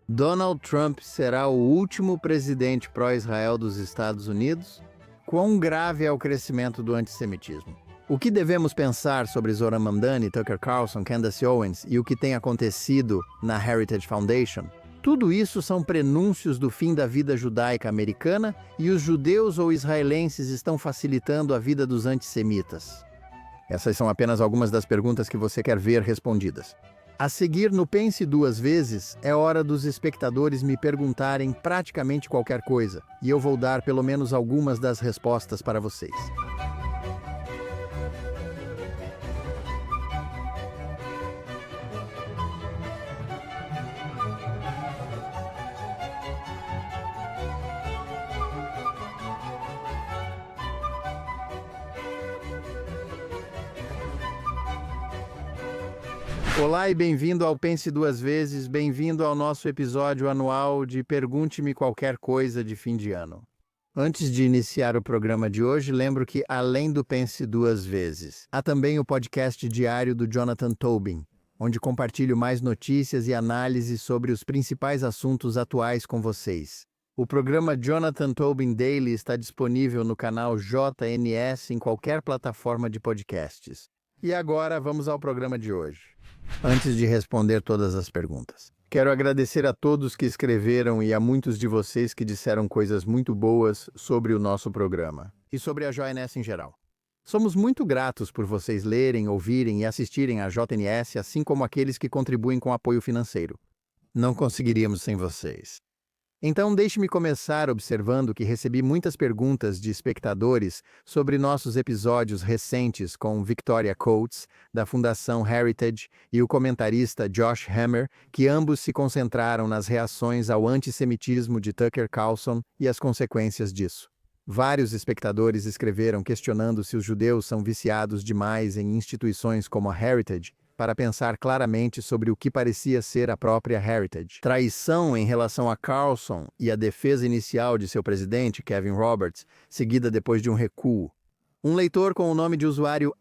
Donald Trump será o último presidente pró-Israel dos Estados Unidos? Quão grave é o crescimento do antissemitismo? O que devemos pensar sobre Zohran Mamdani, Tucker Carlson, Candace Owens e o que tem acontecido na Heritage Foundation? Tudo isso são prenúncios do fim da vida judaica americana e os judeus ou israelenses estão facilitando a vida dos antissemitas. Essas são apenas algumas das perguntas que você quer ver respondidas. A seguir, no Pense Duas Vezes, é hora dos espectadores me perguntarem praticamente qualquer coisa, e eu vou dar pelo menos algumas das respostas para vocês. Olá e bem-vindo ao Pense Duas Vezes, bem-vindo ao nosso episódio anual de Pergunte-me Qualquer Coisa de fim de ano. Antes de iniciar o programa de hoje, lembro que, além do Pense Duas Vezes, há também o podcast diário do Jonathan Tobin, onde compartilho mais notícias e análises sobre os principais assuntos atuais com vocês. O programa Jonathan Tobin Daily está disponível no canal JNS em qualquer plataforma de podcasts. E agora vamos ao programa de hoje. Antes de responder todas as perguntas, quero agradecer a todos que escreveram e a muitos de vocês que disseram coisas muito boas sobre o nosso programa e sobre a JNS em geral. Somos muito gratos por vocês lerem, ouvirem e assistirem à JNS, assim como aqueles que contribuem com apoio financeiro. Não conseguiríamos sem vocês. Então, deixe-me começar observando que recebi muitas perguntas de espectadores sobre nossos episódios recentes com Victoria Coates, da Fundação Heritage, e o comentarista Josh Hammer, que ambos se concentraram nas reações ao antissemitismo de Tucker Carlson e as consequências disso. Vários espectadores escreveram questionando se os judeus são viciados demais em instituições como a Heritage, para pensar claramente sobre o que parecia ser a própria Heritage. Traição em relação a Carlson e a defesa inicial de seu presidente, Kevin Roberts, seguida depois de um recuo. Um leitor com o nome de usuário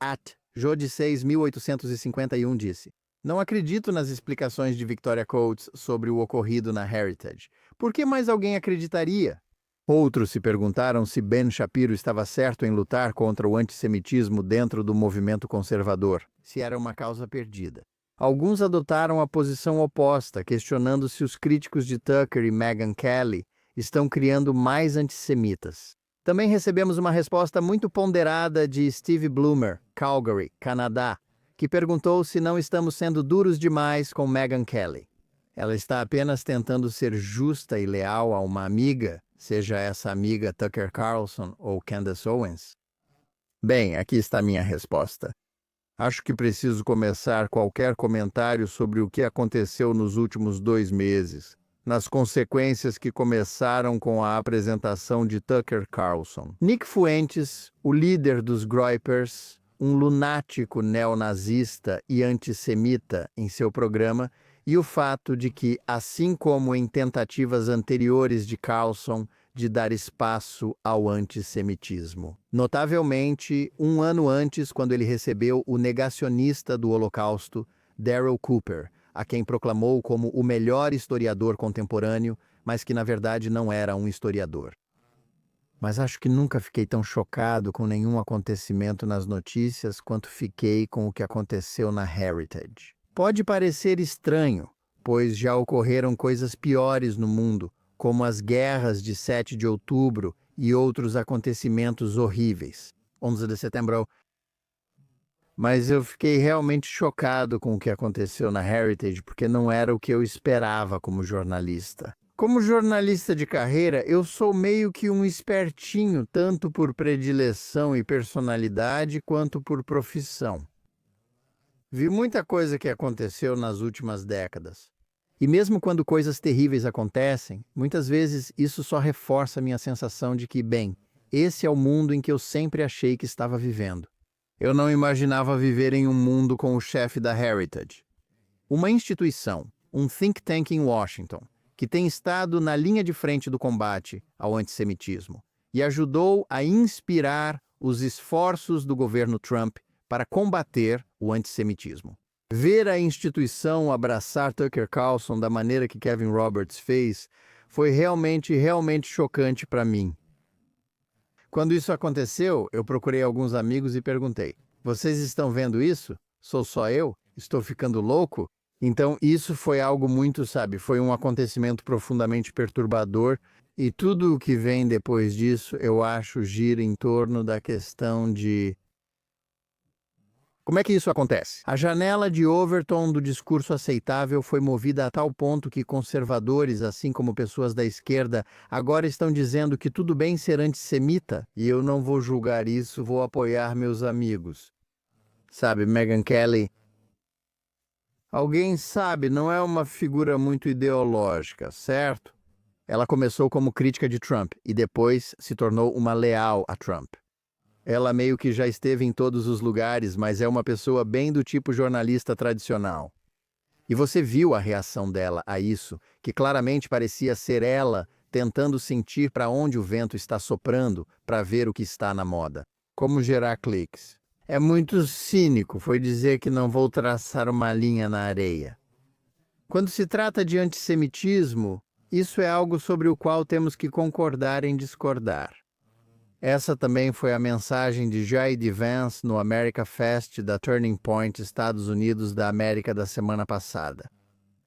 @jode61851 disse: "Não acredito nas explicações de Victoria Coates sobre o ocorrido na Heritage. Por que mais alguém acreditaria?" Outros se perguntaram se Ben Shapiro estava certo em lutar contra o antissemitismo dentro do movimento conservador, se era uma causa perdida. Alguns adotaram a posição oposta, questionando se os críticos de Tucker e Megyn Kelly estão criando mais antissemitas. Também recebemos uma resposta muito ponderada de Steve Bloomer, Calgary, Canadá, que perguntou se não estamos sendo duros demais com Megyn Kelly. Ela está apenas tentando ser justa e leal a uma amiga, seja essa amiga Tucker Carlson ou Candace Owens? Bem, aqui está a minha resposta. Acho que preciso começar qualquer comentário sobre o que aconteceu nos últimos 2 meses, nas consequências que começaram com a apresentação de Tucker Carlson. Nick Fuentes, o líder dos Groypers, um lunático neonazista e antissemita em seu programa, e o fato de que, assim como em tentativas anteriores de Carlson de dar espaço ao antissemitismo. Notavelmente, 1 ano antes, quando ele recebeu o negacionista do Holocausto, Darryl Cooper, a quem proclamou como o melhor historiador contemporâneo, mas que na verdade não era um historiador. Mas acho que nunca fiquei tão chocado com nenhum acontecimento nas notícias quanto fiquei com o que aconteceu na Heritage. Pode parecer estranho, pois já ocorreram coisas piores no mundo, como as guerras de 7 de outubro e outros acontecimentos horríveis. 11 de setembro. Mas eu fiquei realmente chocado com o que aconteceu na Heritage, porque não era o que eu esperava como jornalista. Como jornalista de carreira, eu sou meio que um espertinho, tanto por predileção e personalidade, quanto por profissão. Vi muita coisa que aconteceu nas últimas décadas. E mesmo quando coisas terríveis acontecem, muitas vezes isso só reforça a minha sensação de que, bem, esse é o mundo em que eu sempre achei que estava vivendo. Eu não imaginava viver em um mundo com o chefe da Heritage. Uma instituição, um think tank em Washington, que tem estado na linha de frente do combate ao antissemitismo e ajudou a inspirar os esforços do governo Trump para combater o antissemitismo. Ver a instituição abraçar Tucker Carlson da maneira que Kevin Roberts fez foi realmente chocante para mim. Quando isso aconteceu, eu procurei alguns amigos e perguntei: vocês estão vendo isso? Sou só eu? Estou ficando louco? Então, isso foi algo muito, foi um acontecimento profundamente perturbador e tudo o que vem depois disso, eu acho, gira em torno da questão de como é que isso acontece? A janela de Overton do discurso aceitável foi movida a tal ponto que conservadores, assim como pessoas da esquerda, agora estão dizendo que tudo bem ser antissemita e eu não vou julgar isso, vou apoiar meus amigos. Sabe, Megyn Kelly? Alguém sabe, não é uma figura muito ideológica, certo? Ela começou como crítica de Trump e depois se tornou uma leal a Trump. Ela meio que já esteve em todos os lugares, mas é uma pessoa bem do tipo jornalista tradicional. E você viu a reação dela a isso, que claramente parecia ser ela tentando sentir para onde o vento está soprando para ver o que está na moda. Como gerar cliques. É muito cínico, foi dizer que não vou traçar uma linha na areia. Quando se trata de antissemitismo, isso é algo sobre o qual temos que concordar em discordar. Essa também foi a mensagem de J.D. Vance no America Fest da Turning Point, Estados Unidos da América da semana passada.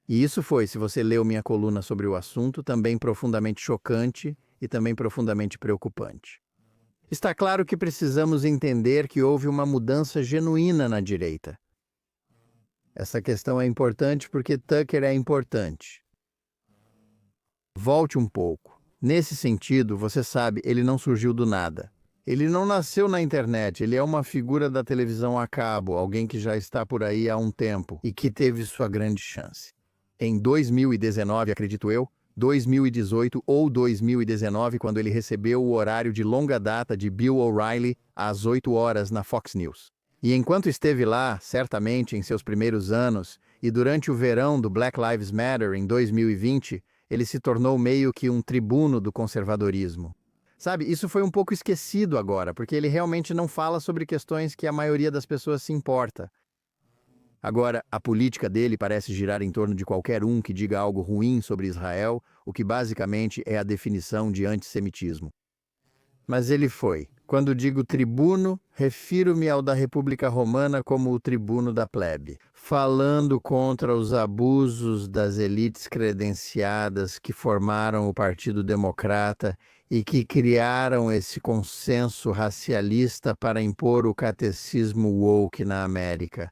E isso foi, se você leu minha coluna sobre o assunto, também profundamente chocante e também profundamente preocupante. Está claro que precisamos entender que houve uma mudança genuína na direita. Essa questão é importante porque Tucker é importante. Volte um pouco. Nesse sentido, você sabe, ele não surgiu do nada. Ele não nasceu na internet, ele é uma figura da televisão a cabo, alguém que já está por aí há um tempo e que teve sua grande chance. Em 2019, acredito eu, 2018 ou 2019, quando ele recebeu o horário de longa data de Bill O'Reilly às 8 horas na Fox News. E enquanto esteve lá, certamente em seus primeiros anos, e durante o verão do Black Lives Matter em 2020, ele se tornou meio que um tribuno do conservadorismo. Sabe, isso foi um pouco esquecido agora, porque ele realmente não fala sobre questões que a maioria das pessoas se importa. Agora, a política dele parece girar em torno de qualquer um que diga algo ruim sobre Israel, o que basicamente é a definição de antissemitismo. Mas ele foi. Quando digo tribuno, refiro-me ao da República Romana como o tribuno da plebe, falando contra os abusos das elites credenciadas que formaram o Partido Democrata e que criaram esse consenso racialista para impor o catecismo woke na América.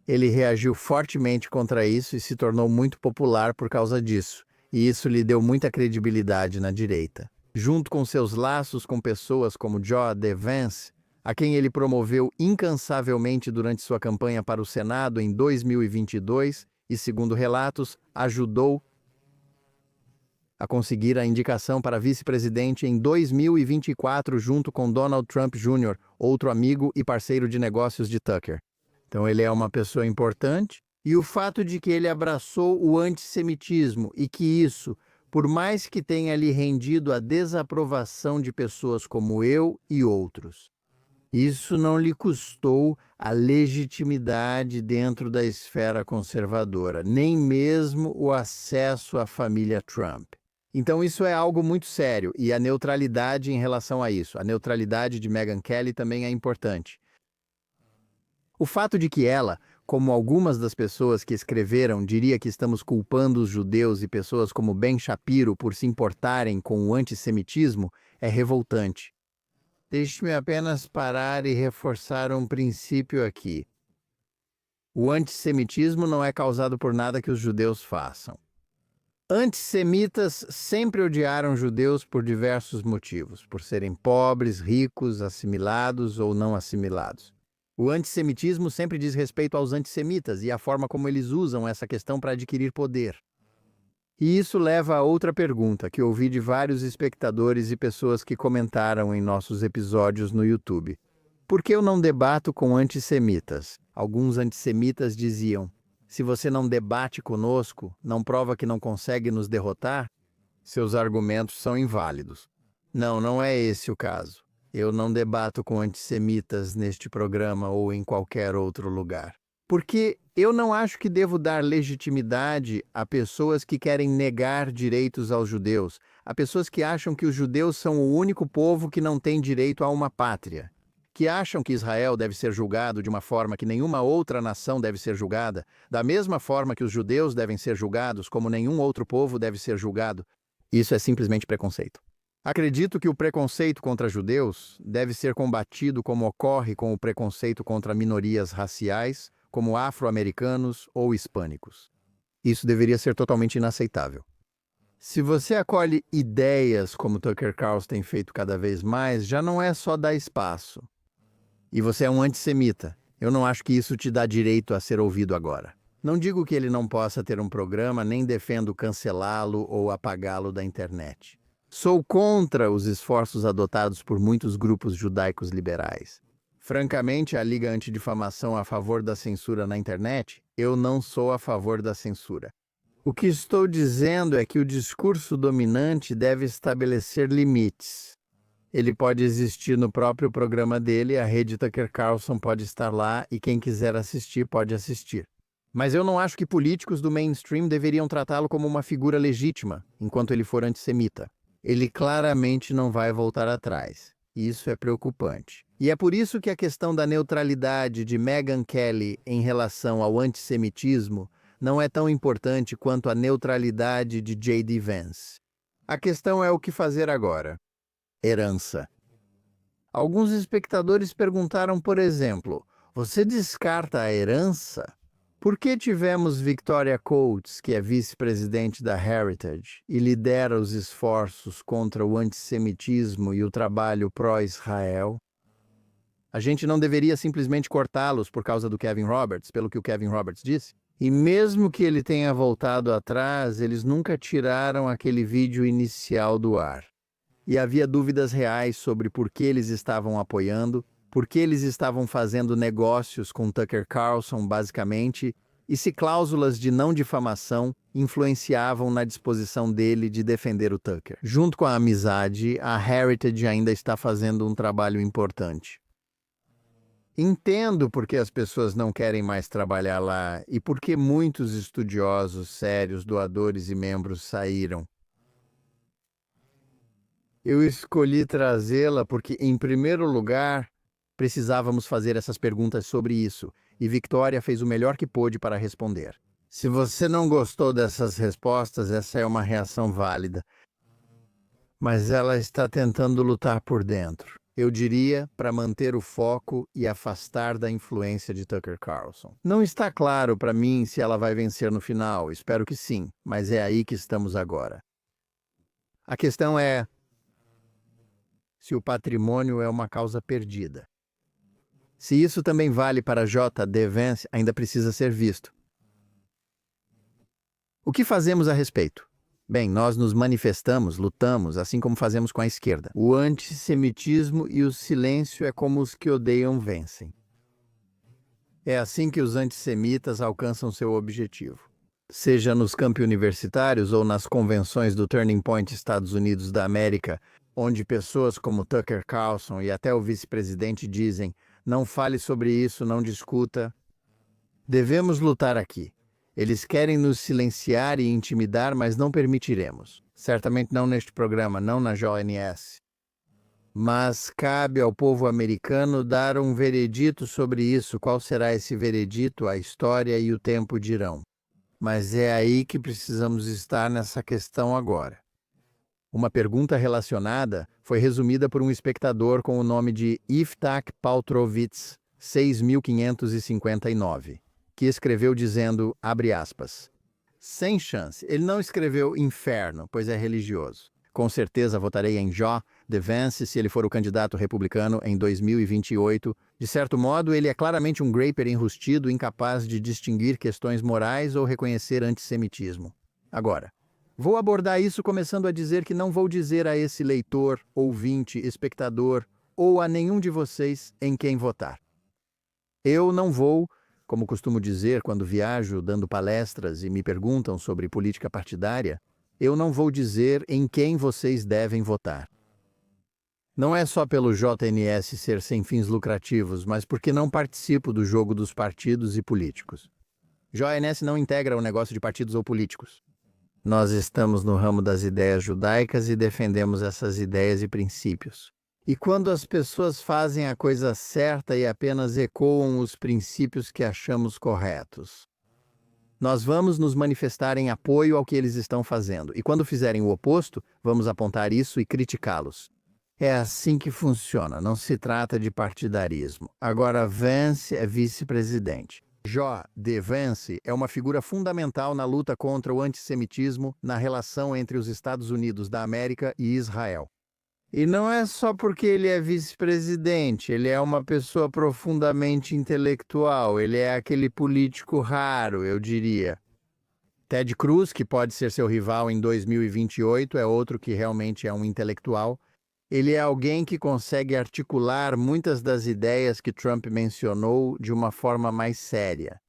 Ele reagiu fortemente contra isso e se tornou muito popular por causa disso, e isso lhe deu muita credibilidade na direita. Junto com seus laços com pessoas como J.D. Vance, a quem ele promoveu incansavelmente durante sua campanha para o Senado em 2022 e, segundo relatos, ajudou a conseguir a indicação para vice-presidente em 2024 junto com Donald Trump Jr., outro amigo e parceiro de negócios de Tucker. Então ele é uma pessoa importante, e o fato de que ele abraçou o antissemitismo e que isso, por mais que tenha lhe rendido a desaprovação de pessoas como eu e outros, isso não lhe custou a legitimidade dentro da esfera conservadora, nem mesmo o acesso à família Trump. Então isso é algo muito sério, e a neutralidade em relação a isso, a neutralidade de Megyn Kelly também é importante. O fato de que ela, como algumas das pessoas que escreveram, diria que estamos culpando os judeus e pessoas como Ben Shapiro por se importarem com o antissemitismo é revoltante. Deixe-me apenas parar e reforçar um princípio aqui. O antissemitismo não é causado por nada que os judeus façam. Antissemitas sempre odiaram judeus por diversos motivos, por serem pobres, ricos, assimilados ou não assimilados. O antissemitismo sempre diz respeito aos antissemitas e à forma como eles usam essa questão para adquirir poder. E isso leva a outra pergunta que ouvi de vários espectadores e pessoas que comentaram em nossos episódios no YouTube. Por que eu não debato com antissemitas? Alguns antissemitas diziam: se você não debate conosco, não prova que não consegue nos derrotar, seus argumentos são inválidos. Não, não é esse o caso. Eu não debato com antissemitas neste programa ou em qualquer outro lugar. Porque eu não acho que devo dar legitimidade a pessoas que querem negar direitos aos judeus, a pessoas que acham que os judeus são o único povo que não tem direito a uma pátria, que acham que Israel deve ser julgado de uma forma que nenhuma outra nação deve ser julgada, da mesma forma que os judeus devem ser julgados, como nenhum outro povo deve ser julgado. Isso é simplesmente preconceito. Acredito que o preconceito contra judeus deve ser combatido como ocorre com o preconceito contra minorias raciais, como afro-americanos ou hispânicos. Isso deveria ser totalmente inaceitável. Se você acolhe ideias como Tucker Carlson tem feito cada vez mais, já não é só dar espaço. E você é um antissemita. Eu não acho que isso te dá direito a ser ouvido agora. Não digo que ele não possa ter um programa, nem defendo cancelá-lo ou apagá-lo da internet. Sou contra os esforços adotados por muitos grupos judaicos liberais. Francamente, a Liga Antidifamação a favor da censura na internet, eu não sou a favor da censura. O que estou dizendo é que o discurso dominante deve estabelecer limites. Ele pode existir no próprio programa dele, a rede Tucker Carlson pode estar lá e quem quiser assistir pode assistir. Mas eu não acho que políticos do mainstream deveriam tratá-lo como uma figura legítima, enquanto ele for antissemita. Ele claramente não vai voltar atrás. Isso é preocupante. E é por isso que a questão da neutralidade de Megyn Kelly em relação ao antissemitismo não é tão importante quanto a neutralidade de J.D. Vance. A questão é o que fazer agora. Herança. Alguns espectadores perguntaram, por exemplo, você descarta a herança? Por que tivemos Victoria Coates, que é vice-presidente da Heritage e lidera os esforços contra o antissemitismo e o trabalho pró-Israel? A gente não deveria simplesmente cortá-los por causa do Kevin Roberts, pelo que o Kevin Roberts disse? E mesmo que ele tenha voltado atrás, eles nunca tiraram aquele vídeo inicial do ar. E havia dúvidas reais sobre por que eles estavam apoiando, por que eles estavam fazendo negócios com Tucker Carlson, basicamente, e se cláusulas de não difamação influenciavam na disposição dele de defender o Tucker. Junto com a amizade, a Heritage ainda está fazendo um trabalho importante. Entendo por que as pessoas não querem mais trabalhar lá e por que muitos estudiosos sérios, doadores e membros saíram. Eu escolhi trazê-la porque, em primeiro lugar, precisávamos fazer essas perguntas sobre isso, e Victoria fez o melhor que pôde para responder. Se você não gostou dessas respostas, essa é uma reação válida. Mas ela está tentando lutar por dentro. Eu diria para manter o foco e afastar da influência de Tucker Carlson. Não está claro para mim se ela vai vencer no final, espero que sim, mas é aí que estamos agora. A questão é se o patrimônio é uma causa perdida. Se isso também vale para J.D. Vance, ainda precisa ser visto. O que fazemos a respeito? Bem, nós nos manifestamos, lutamos, assim como fazemos com a esquerda. O antissemitismo e o silêncio é como os que odeiam vencem. É assim que os antissemitas alcançam seu objetivo. Seja nos campi universitários ou nas convenções do Turning Point Estados Unidos da América, onde pessoas como Tucker Carlson e até o vice-presidente dizem não fale sobre isso, não discuta. Devemos lutar aqui. Eles querem nos silenciar e intimidar, mas não permitiremos. Certamente não neste programa, não na JNS. Mas cabe ao povo americano dar um veredito sobre isso. Qual será esse veredito? A história e o tempo dirão. Mas é aí que precisamos estar nessa questão agora. Uma pergunta relacionada foi resumida por um espectador com o nome de Iftak Pautrovitz, 6559, que escreveu dizendo, abre aspas, sem chance, ele não escreveu inferno, pois é religioso. Com certeza votarei em J.D. Vance se ele for o candidato republicano em 2028. De certo modo, ele é claramente um graper enrustido, incapaz de distinguir questões morais ou reconhecer antissemitismo. Agora, vou abordar isso começando a dizer que não vou dizer a esse leitor, ouvinte, espectador ou a nenhum de vocês em quem votar. Eu não vou, como costumo dizer quando viajo dando palestras e me perguntam sobre política partidária, eu não vou dizer em quem vocês devem votar. Não é só pelo JNS ser sem fins lucrativos, mas porque não participo do jogo dos partidos e políticos. JNS não integra o negócio de partidos ou políticos. Nós estamos no ramo das ideias judaicas e defendemos essas ideias e princípios. E quando as pessoas fazem a coisa certa e apenas ecoam os princípios que achamos corretos, nós vamos nos manifestar em apoio ao que eles estão fazendo. E quando fizerem o oposto, vamos apontar isso e criticá-los. É assim que funciona, não se trata de partidarismo. Agora, Vance é vice-presidente. J.D. Vance é uma figura fundamental na luta contra o antissemitismo na relação entre os Estados Unidos da América e Israel. E não é só porque ele é vice-presidente, ele é uma pessoa profundamente intelectual, ele é aquele político raro, eu diria. Ted Cruz, que pode ser seu rival em 2028, é outro que realmente é um intelectual. Ele é alguém que consegue articular muitas das ideias que Trump mencionou de uma forma mais séria.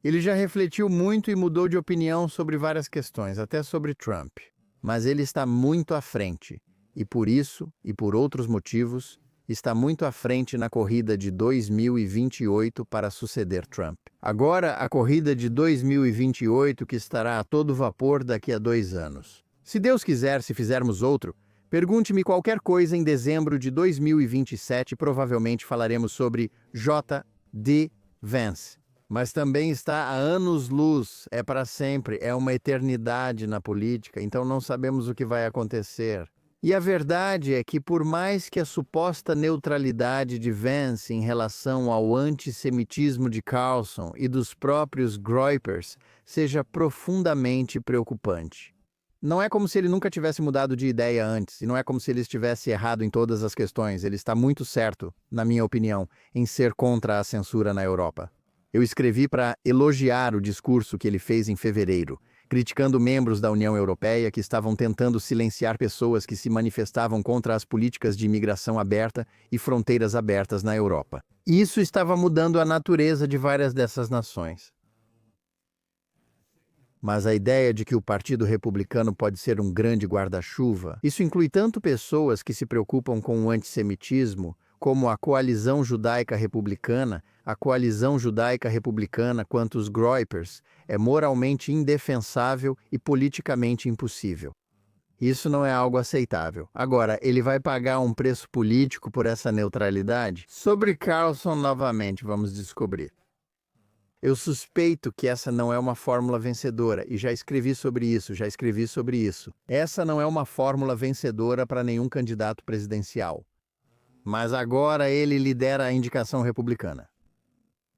Ele já refletiu muito e mudou de opinião sobre várias questões, até sobre Trump. Mas ele está muito à frente. E por isso, e por outros motivos, está muito à frente na corrida de 2028 para suceder Trump. Agora, a corrida de 2028 que estará a todo vapor daqui a 2 anos. Se Deus quiser, se fizermos outro, pergunte-me qualquer coisa em dezembro de 2027, provavelmente falaremos sobre J.D. Vance. Mas também está a anos-luz, é para sempre, é uma eternidade na política, então não sabemos o que vai acontecer. E a verdade é que, por mais que a suposta neutralidade de Vance em relação ao antissemitismo de Carlson e dos próprios Groypers seja profundamente preocupante. Não é como se ele nunca tivesse mudado de ideia antes, e não é como se ele estivesse errado em todas as questões. Ele está muito certo, na minha opinião, em ser contra a censura na Europa. Eu escrevi para elogiar o discurso que ele fez em fevereiro, criticando membros da União Europeia que estavam tentando silenciar pessoas que se manifestavam contra as políticas de imigração aberta e fronteiras abertas na Europa. Isso estava mudando a natureza de várias dessas nações. Mas a ideia de que o Partido Republicano pode ser um grande guarda-chuva, isso inclui tanto pessoas que se preocupam com o antissemitismo, como a Coalizão Judaica Republicana, a Coalizão Judaica Republicana quanto os Groypers, é moralmente indefensável e politicamente impossível. Isso não é algo aceitável. Agora, ele vai pagar um preço político por essa neutralidade? Sobre Carlson, novamente, vamos descobrir. Eu suspeito que essa não é uma fórmula vencedora, e já escrevi sobre isso. Essa não é uma fórmula vencedora para nenhum candidato presidencial. Mas agora ele lidera a indicação republicana.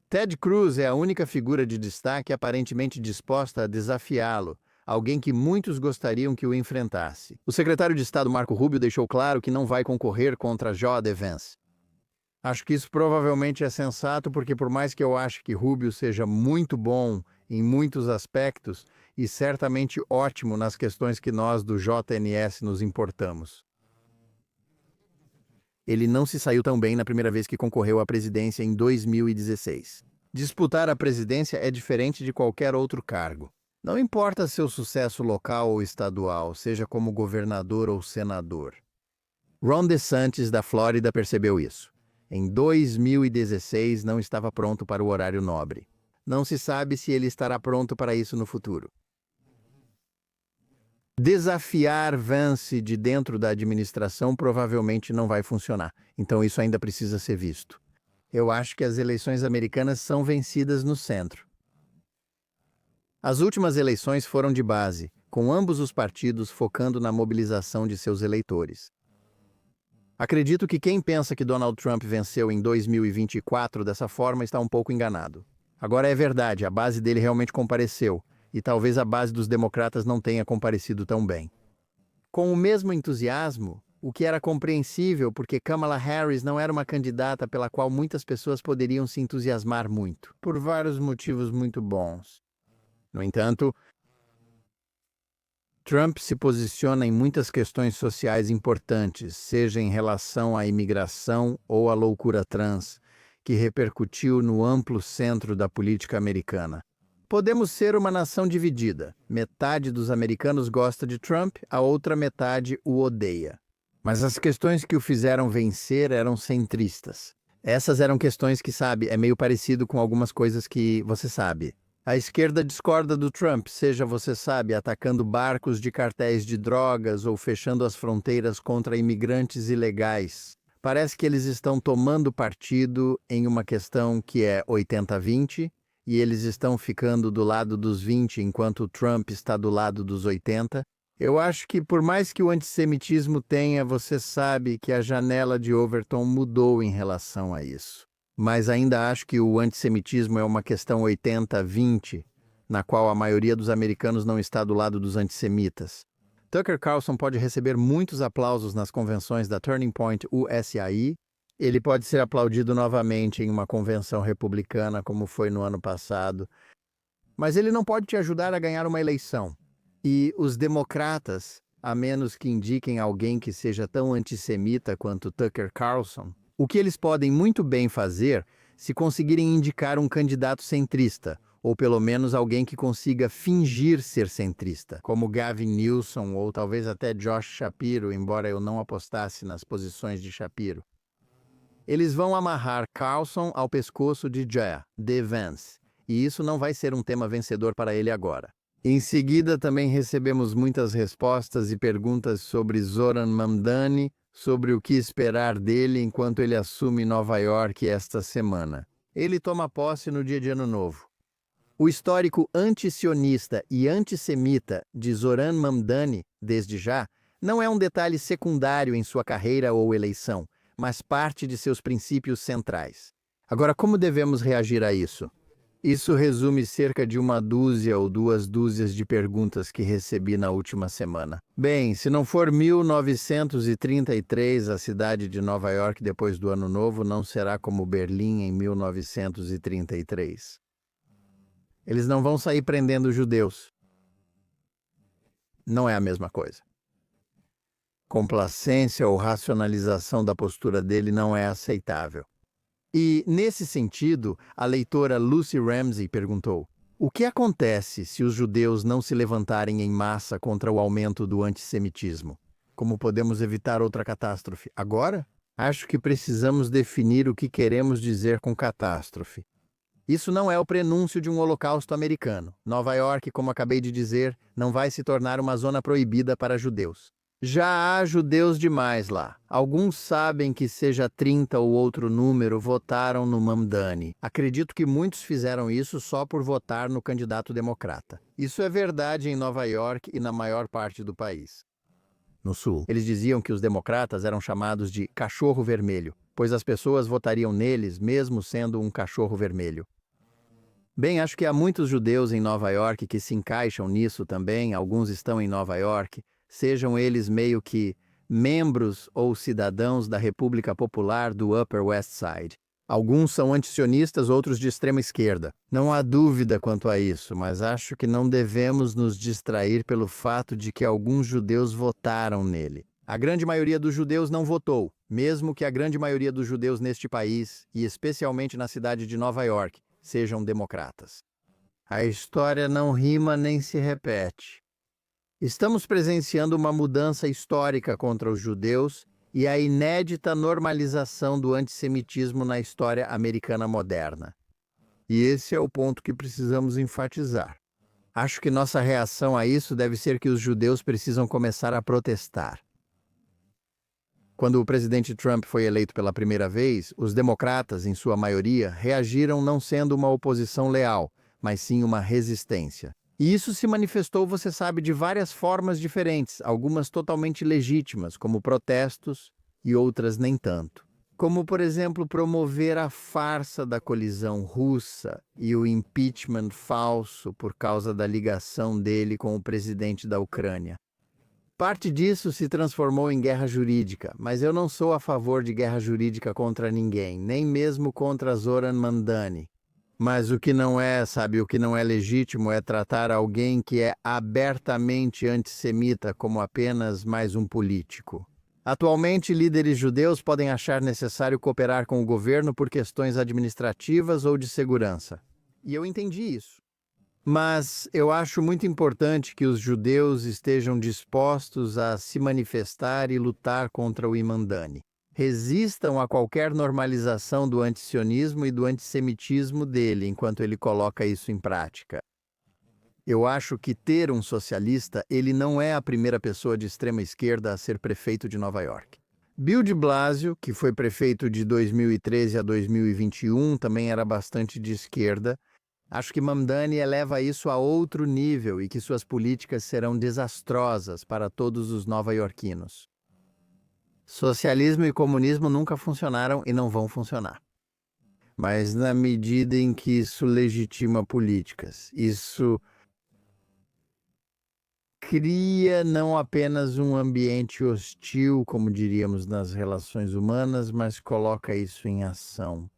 Ted Cruz é a única figura de destaque aparentemente disposta a desafiá-lo, alguém que muitos gostariam que o enfrentasse. O secretário de Estado Marco Rubio deixou claro que não vai concorrer contra J.D. Vance. Acho que isso provavelmente é sensato, porque por mais que eu ache que Rubio seja muito bom em muitos aspectos e certamente ótimo nas questões que nós do JNS nos importamos, ele não se saiu tão bem na primeira vez que concorreu à presidência em 2016. Disputar a presidência é diferente de qualquer outro cargo. Não importa seu sucesso local ou estadual, seja como governador ou senador. Ron DeSantis, da Flórida, percebeu isso. Em 2016, não estava pronto para o horário nobre. Não se sabe se ele estará pronto para isso no futuro. Desafiar Vance de dentro da administração provavelmente não vai funcionar, então isso ainda precisa ser visto. Eu acho que as eleições americanas são vencidas no centro. As últimas eleições foram de base, com ambos os partidos focando na mobilização de seus eleitores. Acredito que quem pensa que Donald Trump venceu em 2024 dessa forma está um pouco enganado. Agora é verdade, a base dele realmente compareceu, e talvez a base dos democratas não tenha comparecido tão bem. Com o mesmo entusiasmo, o que era compreensível porque Kamala Harris não era uma candidata pela qual muitas pessoas poderiam se entusiasmar muito, por vários motivos muito bons. No entanto, Trump se posiciona em muitas questões sociais importantes, seja em relação à imigração ou à loucura trans, que repercutiu no amplo centro da política americana. Podemos ser uma nação dividida. Metade dos americanos gosta de Trump, a outra metade o odeia. Mas as questões que o fizeram vencer eram centristas. Essas eram questões que, sabe, é meio parecido com algumas coisas que você sabe. A esquerda discorda do Trump, seja você sabe, atacando barcos de cartéis de drogas ou fechando as fronteiras contra imigrantes ilegais. Parece que eles estão tomando partido em uma questão que é 80-20, e eles estão ficando do lado dos 20 enquanto o Trump está do lado dos 80. Eu acho que por mais que o antissemitismo tenha, você sabe que a janela de Overton mudou em relação a isso. Mas ainda acho que o antissemitismo é uma questão 80-20, na qual a maioria dos americanos não está do lado dos antissemitas. Tucker Carlson pode receber muitos aplausos nas convenções da Turning Point USAI. Ele pode ser aplaudido novamente em uma convenção republicana, como foi no ano passado. Mas ele não pode te ajudar a ganhar uma eleição. E os democratas, a menos que indiquem alguém que seja tão antissemita quanto Tucker Carlson, o que eles podem muito bem fazer se conseguirem indicar um candidato centrista, ou pelo menos alguém que consiga fingir ser centrista, como Gavin Newsom ou talvez até Josh Shapiro, embora eu não apostasse nas posições de Shapiro. Eles vão amarrar Carlson ao pescoço de D. Vance, e isso não vai ser um tema vencedor para ele agora. Em seguida, também recebemos muitas respostas e perguntas sobre Zoran Mamdani, sobre o que esperar dele enquanto ele assume Nova York esta semana. Ele toma posse no dia de Ano Novo. O histórico antisionista e antissemita de Zoran Mamdani, desde já, não é um detalhe secundário em sua carreira ou eleição, mas parte de seus princípios centrais. Agora, como devemos reagir a isso? Isso resume cerca de 1 ou 2 dúzias de perguntas que recebi na última semana. Bem, se não for 1933, a cidade de Nova York depois do Ano Novo não será como Berlim em 1933. Eles não vão sair prendendo judeus. Não é a mesma coisa. Complacência ou racionalização da postura dele não é aceitável. E, nesse sentido, a leitora Lucy Ramsey perguntou: o que acontece se os judeus não se levantarem em massa contra o aumento do antissemitismo? Como podemos evitar outra catástrofe? Agora? Acho que precisamos definir o que queremos dizer com catástrofe. Isso não é o prenúncio de um holocausto americano. Nova York, como acabei de dizer, não vai se tornar uma zona proibida para judeus. Já há judeus demais lá. Alguns sabem que seja 30 ou outro número votaram no Mamdani. Acredito que muitos fizeram isso só por votar no candidato democrata. Isso é verdade em Nova York e na maior parte do país. No Sul, eles diziam que os democratas eram chamados de cachorro vermelho, pois as pessoas votariam neles mesmo sendo um cachorro vermelho. Bem, acho que há muitos judeus em Nova York que se encaixam nisso também. Alguns estão em Nova York, sejam eles meio que membros ou cidadãos da República Popular do Upper West Side. Alguns são antisionistas, outros de extrema esquerda. Não há dúvida quanto a isso, mas acho que não devemos nos distrair pelo fato de que alguns judeus votaram nele. A grande maioria dos judeus não votou, mesmo que a grande maioria dos judeus neste país, e especialmente na cidade de Nova York, sejam democratas. A história não rima nem se repete. Estamos presenciando uma mudança histórica contra os judeus e a inédita normalização do antissemitismo na história americana moderna. E esse é o ponto que precisamos enfatizar. Acho que nossa reação a isso deve ser que os judeus precisam começar a protestar. Quando o presidente Trump foi eleito pela primeira vez, os democratas, em sua maioria, reagiram não sendo uma oposição leal, mas sim uma resistência. E isso se manifestou, você sabe, de várias formas diferentes, algumas totalmente legítimas, como protestos, e outras nem tanto. Como, por exemplo, promover a farsa da colisão russa e o impeachment falso por causa da ligação dele com o presidente da Ucrânia. Parte disso se transformou em guerra jurídica, mas eu não sou a favor de guerra jurídica contra ninguém, nem mesmo contra Zoran Mamdani. Mas o que não é, sabe, o que não é legítimo é tratar alguém que é abertamente antissemita como apenas mais um político. Atualmente, líderes judeus podem achar necessário cooperar com o governo por questões administrativas ou de segurança. E eu entendi isso. Mas eu acho muito importante que os judeus estejam dispostos a se manifestar e lutar contra o Imandani. Resistam a qualquer normalização do antisionismo e do antissemitismo dele enquanto ele coloca isso em prática. Eu acho que ter um socialista, ele não é a primeira pessoa de extrema esquerda a ser prefeito de Nova York. Bill de Blasio, que foi prefeito de 2013 a 2021, também era bastante de esquerda. Acho que Mamdani eleva isso a outro nível e que suas políticas serão desastrosas para todos os nova-iorquinos. Socialismo e comunismo nunca funcionaram e não vão funcionar. Mas na medida em que isso legitima políticas, isso cria não apenas um ambiente hostil, como diríamos nas relações humanas, mas coloca isso em ação.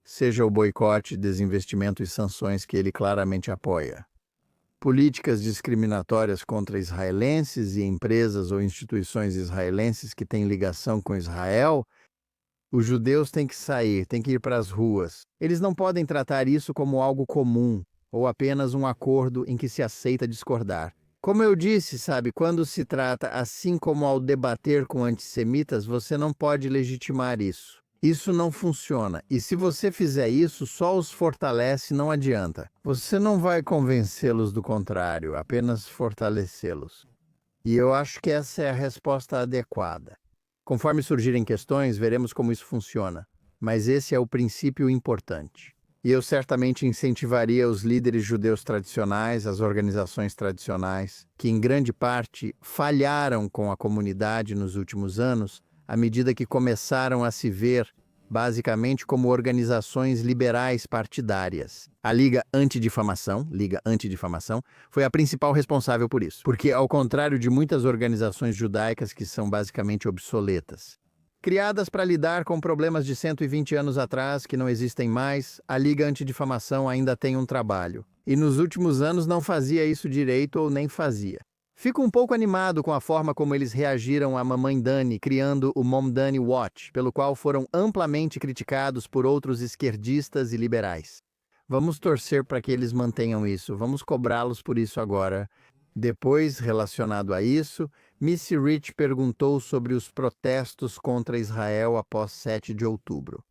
Seja o boicote, desinvestimento e sanções que ele claramente apoia. Políticas discriminatórias contra israelenses e empresas ou instituições israelenses que têm ligação com Israel. Os judeus têm que sair, têm que ir para as ruas. Eles não podem tratar isso como algo comum ou apenas um acordo em que se aceita discordar. Como eu disse, sabe, quando se trata, assim como ao debater com antissemitas, você não pode legitimar isso. Isso não funciona. E se você fizer isso, só os fortalece, não adianta. Você não vai convencê-los do contrário, apenas fortalecê-los. E eu acho que essa é a resposta adequada. Conforme surgirem questões, veremos como isso funciona. Mas esse é o princípio importante. E eu certamente incentivaria os líderes judeus tradicionais, as organizações tradicionais, que em grande parte falharam com a comunidade nos últimos anos, à medida que começaram a se ver basicamente como organizações liberais partidárias. A Liga Antidifamação, foi a principal responsável por isso, porque ao contrário de muitas organizações judaicas que são basicamente obsoletas, criadas para lidar com problemas de 120 anos atrás que não existem mais, a Liga Antidifamação ainda tem um trabalho. E nos últimos anos não fazia isso direito ou nem fazia. Fico um pouco animado com a forma como eles reagiram à Mamãe Dani, criando o Mom Dani Watch, pelo qual foram amplamente criticados por outros esquerdistas e liberais. Vamos torcer para que eles mantenham isso, vamos cobrá-los por isso agora. Depois, relacionado a isso, Missy Rich perguntou sobre os protestos contra Israel após 7 de outubro.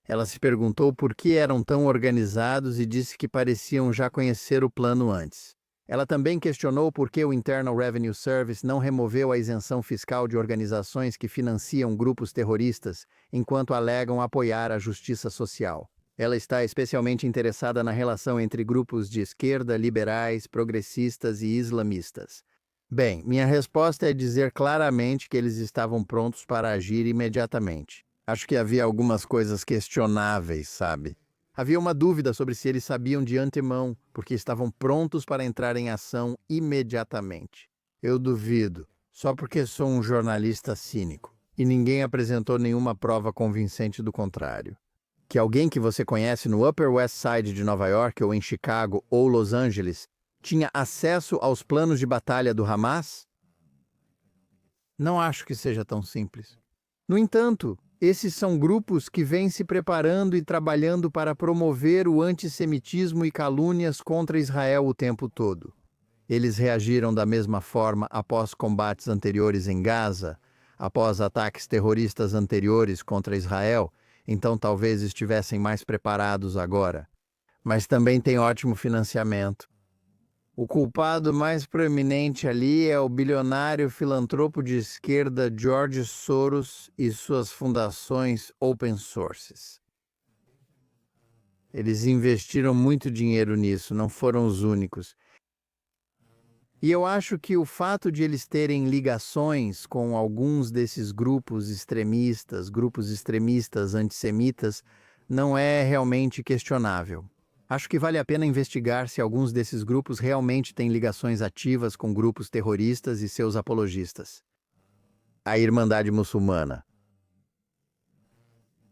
Ela se perguntou por que eram tão organizados e disse que pareciam já conhecer o plano antes. Ela também questionou por que o Internal Revenue Service não removeu a isenção fiscal de organizações que financiam grupos terroristas, enquanto alegam apoiar a justiça social. Ela está especialmente interessada na relação entre grupos de esquerda, liberais, progressistas e islamistas. Bem, minha resposta é dizer claramente que eles estavam prontos para agir imediatamente. Acho que havia algumas coisas questionáveis, sabe? Havia uma dúvida sobre se eles sabiam de antemão, porque estavam prontos para entrar em ação imediatamente. Eu duvido, só porque sou um jornalista cínico, e ninguém apresentou nenhuma prova convincente do contrário. Que alguém que você conhece no Upper West Side de Nova York, ou em Chicago, ou Los Angeles, tinha acesso aos planos de batalha do Hamas? Não acho que seja tão simples. No entanto, esses são grupos que vêm se preparando e trabalhando para promover o antissemitismo e calúnias contra Israel o tempo todo. Eles reagiram da mesma forma após combates anteriores em Gaza, após ataques terroristas anteriores contra Israel, então talvez estivessem mais preparados agora. Mas também tem ótimo financiamento. O culpado mais proeminente ali é o bilionário filantropo de esquerda George Soros e suas fundações open sources. Eles investiram muito dinheiro nisso, não foram os únicos. E eu acho que o fato de eles terem ligações com alguns desses grupos extremistas antissemitas, não é realmente questionável. Acho que vale a pena investigar se alguns desses grupos realmente têm ligações ativas com grupos terroristas e seus apologistas. A Irmandade Muçulmana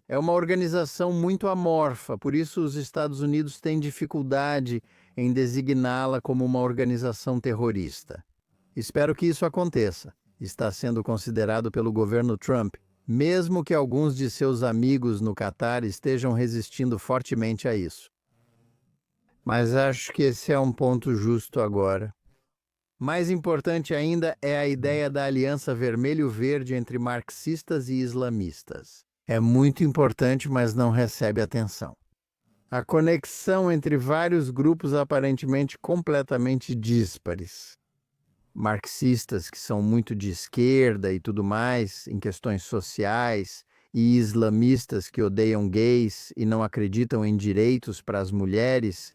é uma organização muito amorfa, por isso os Estados Unidos têm dificuldade em designá-la como uma organização terrorista. Espero que isso aconteça. Está sendo considerado pelo governo Trump mesmo que alguns de seus amigos no Catar estejam resistindo fortemente a isso. Mas acho que esse é um ponto justo agora. Mais importante ainda é a ideia da aliança vermelho-verde entre marxistas e islamistas. É muito importante, mas não recebe atenção. A conexão entre vários grupos aparentemente completamente díspares. Marxistas que são muito de esquerda e tudo mais, em questões sociais, e islamistas que odeiam gays e não acreditam em direitos para as mulheres,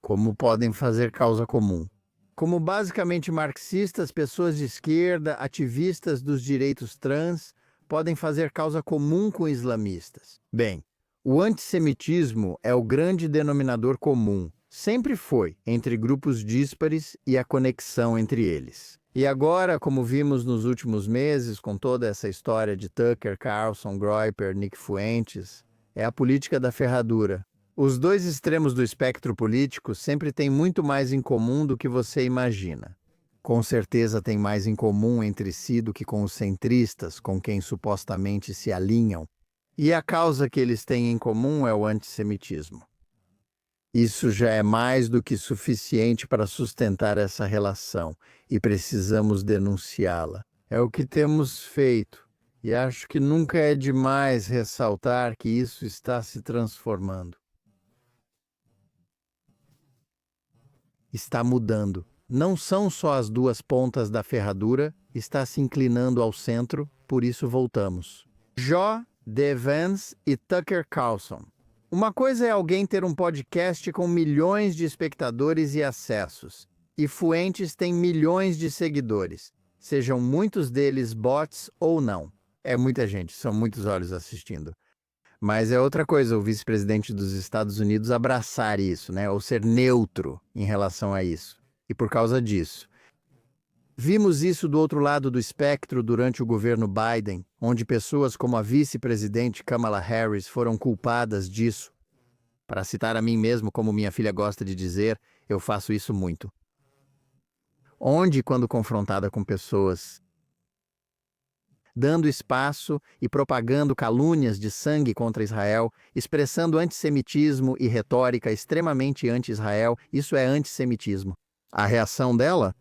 como podem fazer causa comum. Como basicamente marxistas, pessoas de esquerda, ativistas dos direitos trans, podem fazer causa comum com islamistas. Bem, o antissemitismo é o grande denominador comum, sempre foi, entre grupos díspares e a conexão entre eles. E agora, como vimos nos últimos meses, com toda essa história de Tucker Carlson, Groyper, Nick Fuentes, é a política da ferradura. Os dois extremos do espectro político sempre têm muito mais em comum do que você imagina. Com certeza tem mais em comum entre si do que com os centristas, com quem supostamente se alinham. E a causa que eles têm em comum é o antissemitismo. Isso já é mais do que suficiente para sustentar essa relação e precisamos denunciá-la. É o que temos feito. E acho que nunca é demais ressaltar que isso está se transformando. Está mudando. Não são só as duas pontas da ferradura, está se inclinando ao centro, por isso voltamos. J.D. Vance e Tucker Carlson. Uma coisa é alguém ter um podcast com milhões de espectadores e acessos, e Fuentes tem milhões de seguidores, sejam muitos deles bots ou não. É muita gente, são muitos olhos assistindo. Mas é outra coisa o vice-presidente dos Estados Unidos abraçar isso, né? Ou ser neutro em relação a isso. E por causa disso. Vimos isso do outro lado do espectro durante o governo Biden, onde pessoas como a vice-presidente Kamala Harris foram culpadas disso. Para citar a mim mesmo, como minha filha gosta de dizer, eu faço isso muito. Onde, quando confrontada com pessoas dando espaço e propagando calúnias de sangue contra Israel, expressando antissemitismo e retórica extremamente anti-Israel, isso é antissemitismo. A reação dela?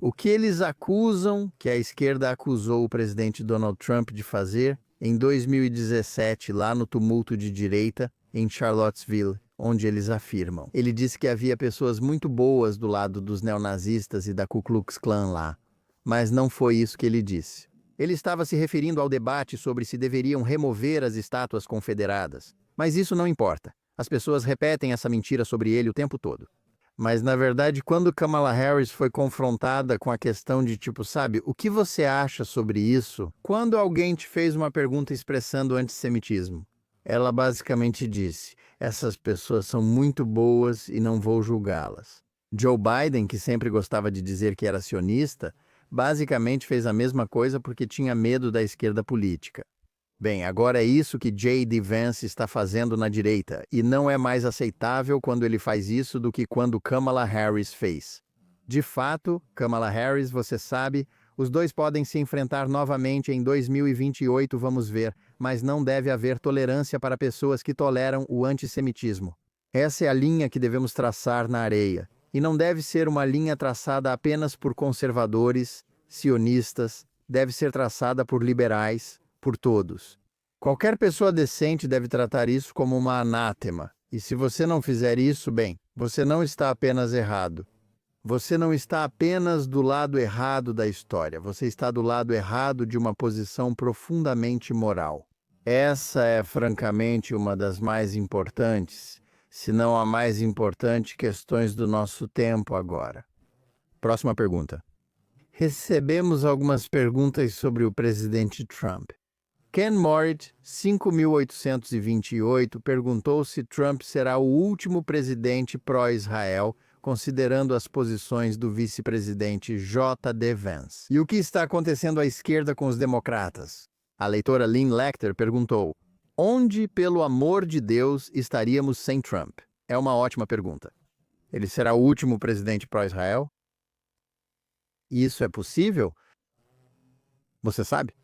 O que eles acusam, que a esquerda acusou o presidente Donald Trump de fazer em 2017, lá no tumulto de direita, em Charlottesville, onde eles afirmam. Ele disse que havia pessoas muito boas do lado dos neonazistas e da Ku Klux Klan lá, mas não foi isso que ele disse. Ele estava se referindo ao debate sobre se deveriam remover as estátuas confederadas. Mas isso não importa. As pessoas repetem essa mentira sobre ele o tempo todo. Mas, na verdade, quando Kamala Harris foi confrontada com a questão de tipo, sabe, o que você acha sobre isso? Quando alguém te fez uma pergunta expressando antissemitismo, ela basicamente disse, essas pessoas são muito boas e não vou julgá-las. Joe Biden, que sempre gostava de dizer que era sionista, basicamente fez a mesma coisa porque tinha medo da esquerda política. Bem, agora é isso que J.D. Vance está fazendo na direita, e não é mais aceitável quando ele faz isso do que quando Kamala Harris fez. De fato, Kamala Harris, você sabe, os dois podem se enfrentar novamente em 2028, vamos ver, mas não deve haver tolerância para pessoas que toleram o antissemitismo. Essa é a linha que devemos traçar na areia. E não deve ser uma linha traçada apenas por conservadores, sionistas, deve ser traçada por liberais, por todos. Qualquer pessoa decente deve tratar isso como uma anátema. E se você não fizer isso, bem, você não está apenas errado. Você não está apenas do lado errado da história, você está do lado errado de uma posição profundamente moral. Essa é, francamente, uma das mais importantes, se não a mais importante, questões do nosso tempo agora. Próxima pergunta. Recebemos algumas perguntas sobre o presidente Trump. Ken Morit, 5.828, perguntou se Trump será o último presidente pró-Israel, considerando as posições do vice-presidente J.D. Vance. E o que está acontecendo à esquerda com os democratas? A leitora Lynn Lecter perguntou, onde, pelo amor de Deus, estaríamos sem Trump? É uma ótima pergunta. Ele será o último presidente pró-Israel? Isso é possível? Você sabe?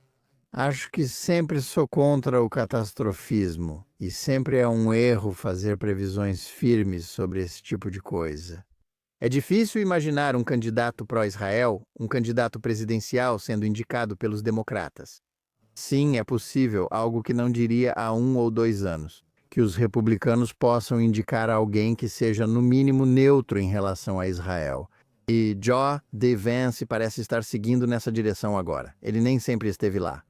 Acho que sempre sou contra o catastrofismo e sempre é um erro fazer previsões firmes sobre esse tipo de coisa. É difícil imaginar um candidato pró-Israel, um candidato presidencial sendo indicado pelos democratas. Sim, é possível, algo que não diria há 1 ou 2 anos, que os republicanos possam indicar alguém que seja no mínimo neutro em relação a Israel. E J.D. Vance parece estar seguindo nessa direção agora. Ele nem sempre esteve lá.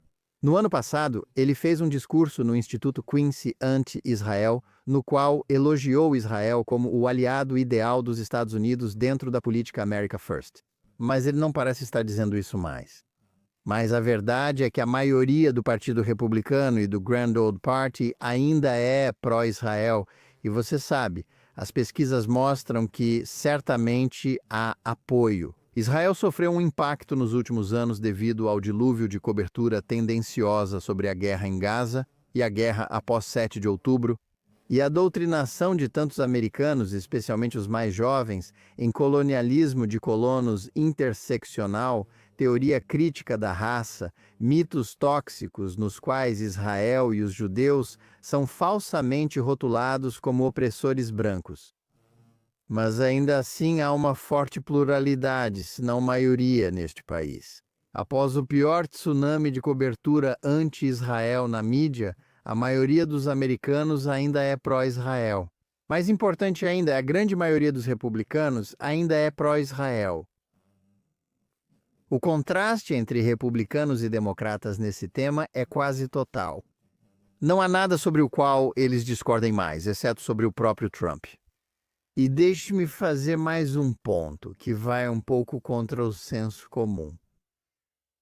No ano passado, ele fez um discurso no Instituto Quincy anti-Israel, no qual elogiou Israel como o aliado ideal dos Estados Unidos dentro da política America First. Mas ele não parece estar dizendo isso mais. Mas a verdade é que a maioria do Partido Republicano e do Grand Old Party ainda é pró-Israel. E você sabe, as pesquisas mostram que certamente há apoio. Israel sofreu um impacto nos últimos anos devido ao dilúvio de cobertura tendenciosa sobre a guerra em Gaza e a guerra após 7 de outubro, e a doutrinação de tantos americanos, especialmente os mais jovens, em colonialismo de colonos interseccional, teoria crítica da raça, mitos tóxicos nos quais Israel e os judeus são falsamente rotulados como opressores brancos. Mas ainda assim há uma forte pluralidade, se não maioria, neste país. Após o pior tsunami de cobertura anti-Israel na mídia, a maioria dos americanos ainda é pró-Israel. Mais importante ainda, a grande maioria dos republicanos ainda é pró-Israel. O contraste entre republicanos e democratas nesse tema é quase total. Não há nada sobre o qual eles discordem mais, exceto sobre o próprio Trump. E deixe-me fazer mais um ponto, que vai um pouco contra o senso comum.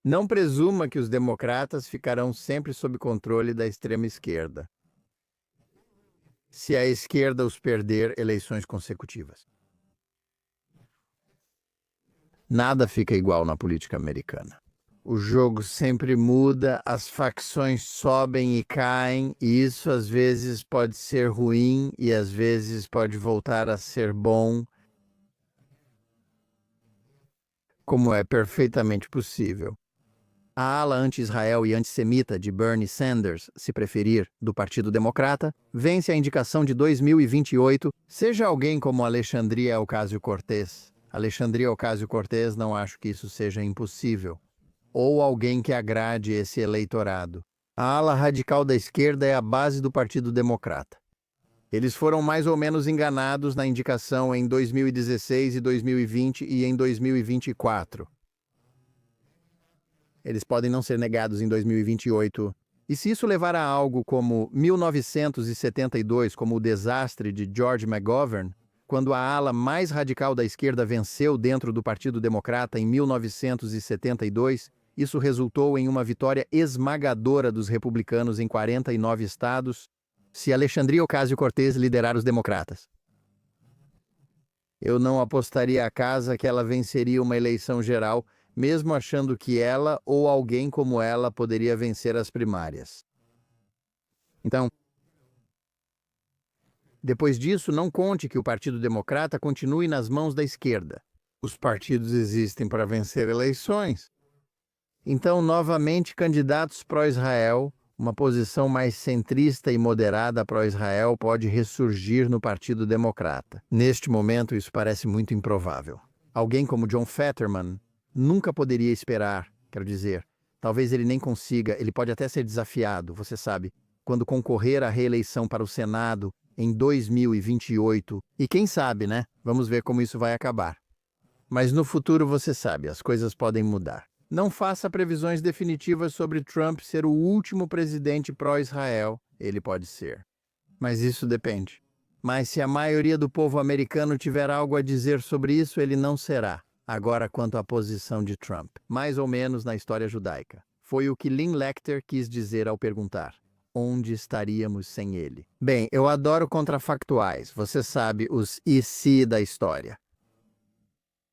Não presuma que os democratas ficarão sempre sob controle da extrema esquerda, se a esquerda os perder eleições consecutivas. Nada fica igual na política americana. O jogo sempre muda, as facções sobem e caem, e isso às vezes pode ser ruim e às vezes pode voltar a ser bom, como é perfeitamente possível. A ala anti-Israel e antissemita de Bernie Sanders, se preferir, do Partido Democrata, vence a indicação de 2028, seja alguém como Alexandria Ocasio-Cortez. Alexandria Ocasio-Cortez, não acho que isso seja impossível. Ou alguém que agrade esse eleitorado. A ala radical da esquerda é a base do Partido Democrata. Eles foram mais ou menos enganados na indicação em 2016 e 2020 e em 2024. Eles podem não ser negados em 2028. E se isso levar a algo como 1972, como o desastre de George McGovern, quando a ala mais radical da esquerda venceu dentro do Partido Democrata em 1972, isso resultou em uma vitória esmagadora dos republicanos em 49 estados, se Alexandria Ocasio-Cortez liderar os democratas. Eu não apostaria a casa que ela venceria uma eleição geral, mesmo achando que ela ou alguém como ela poderia vencer as primárias. Então, depois disso, não conte que o Partido Democrata continue nas mãos da esquerda. Os partidos existem para vencer eleições. Então, novamente, candidatos pró-Israel, uma posição mais centrista e moderada pró-Israel pode ressurgir no Partido Democrata. Neste momento, isso parece muito improvável. Alguém como John Fetterman nunca poderia esperar, quero dizer, talvez ele nem consiga, ele pode até ser desafiado, você sabe, quando concorrer à reeleição para o Senado em 2028, e quem sabe, né? Vamos ver como isso vai acabar. Mas no futuro, você sabe, as coisas podem mudar. Não faça previsões definitivas sobre Trump ser o último presidente pró-Israel. Ele pode ser. Mas isso depende. Mas se a maioria do povo americano tiver algo a dizer sobre isso, ele não será. Agora, quanto à posição de Trump, mais ou menos na história judaica, foi o que Lynn Lecter quis dizer ao perguntar: onde estaríamos sem ele? Bem, eu adoro contrafactuais, você sabe, os e se da história.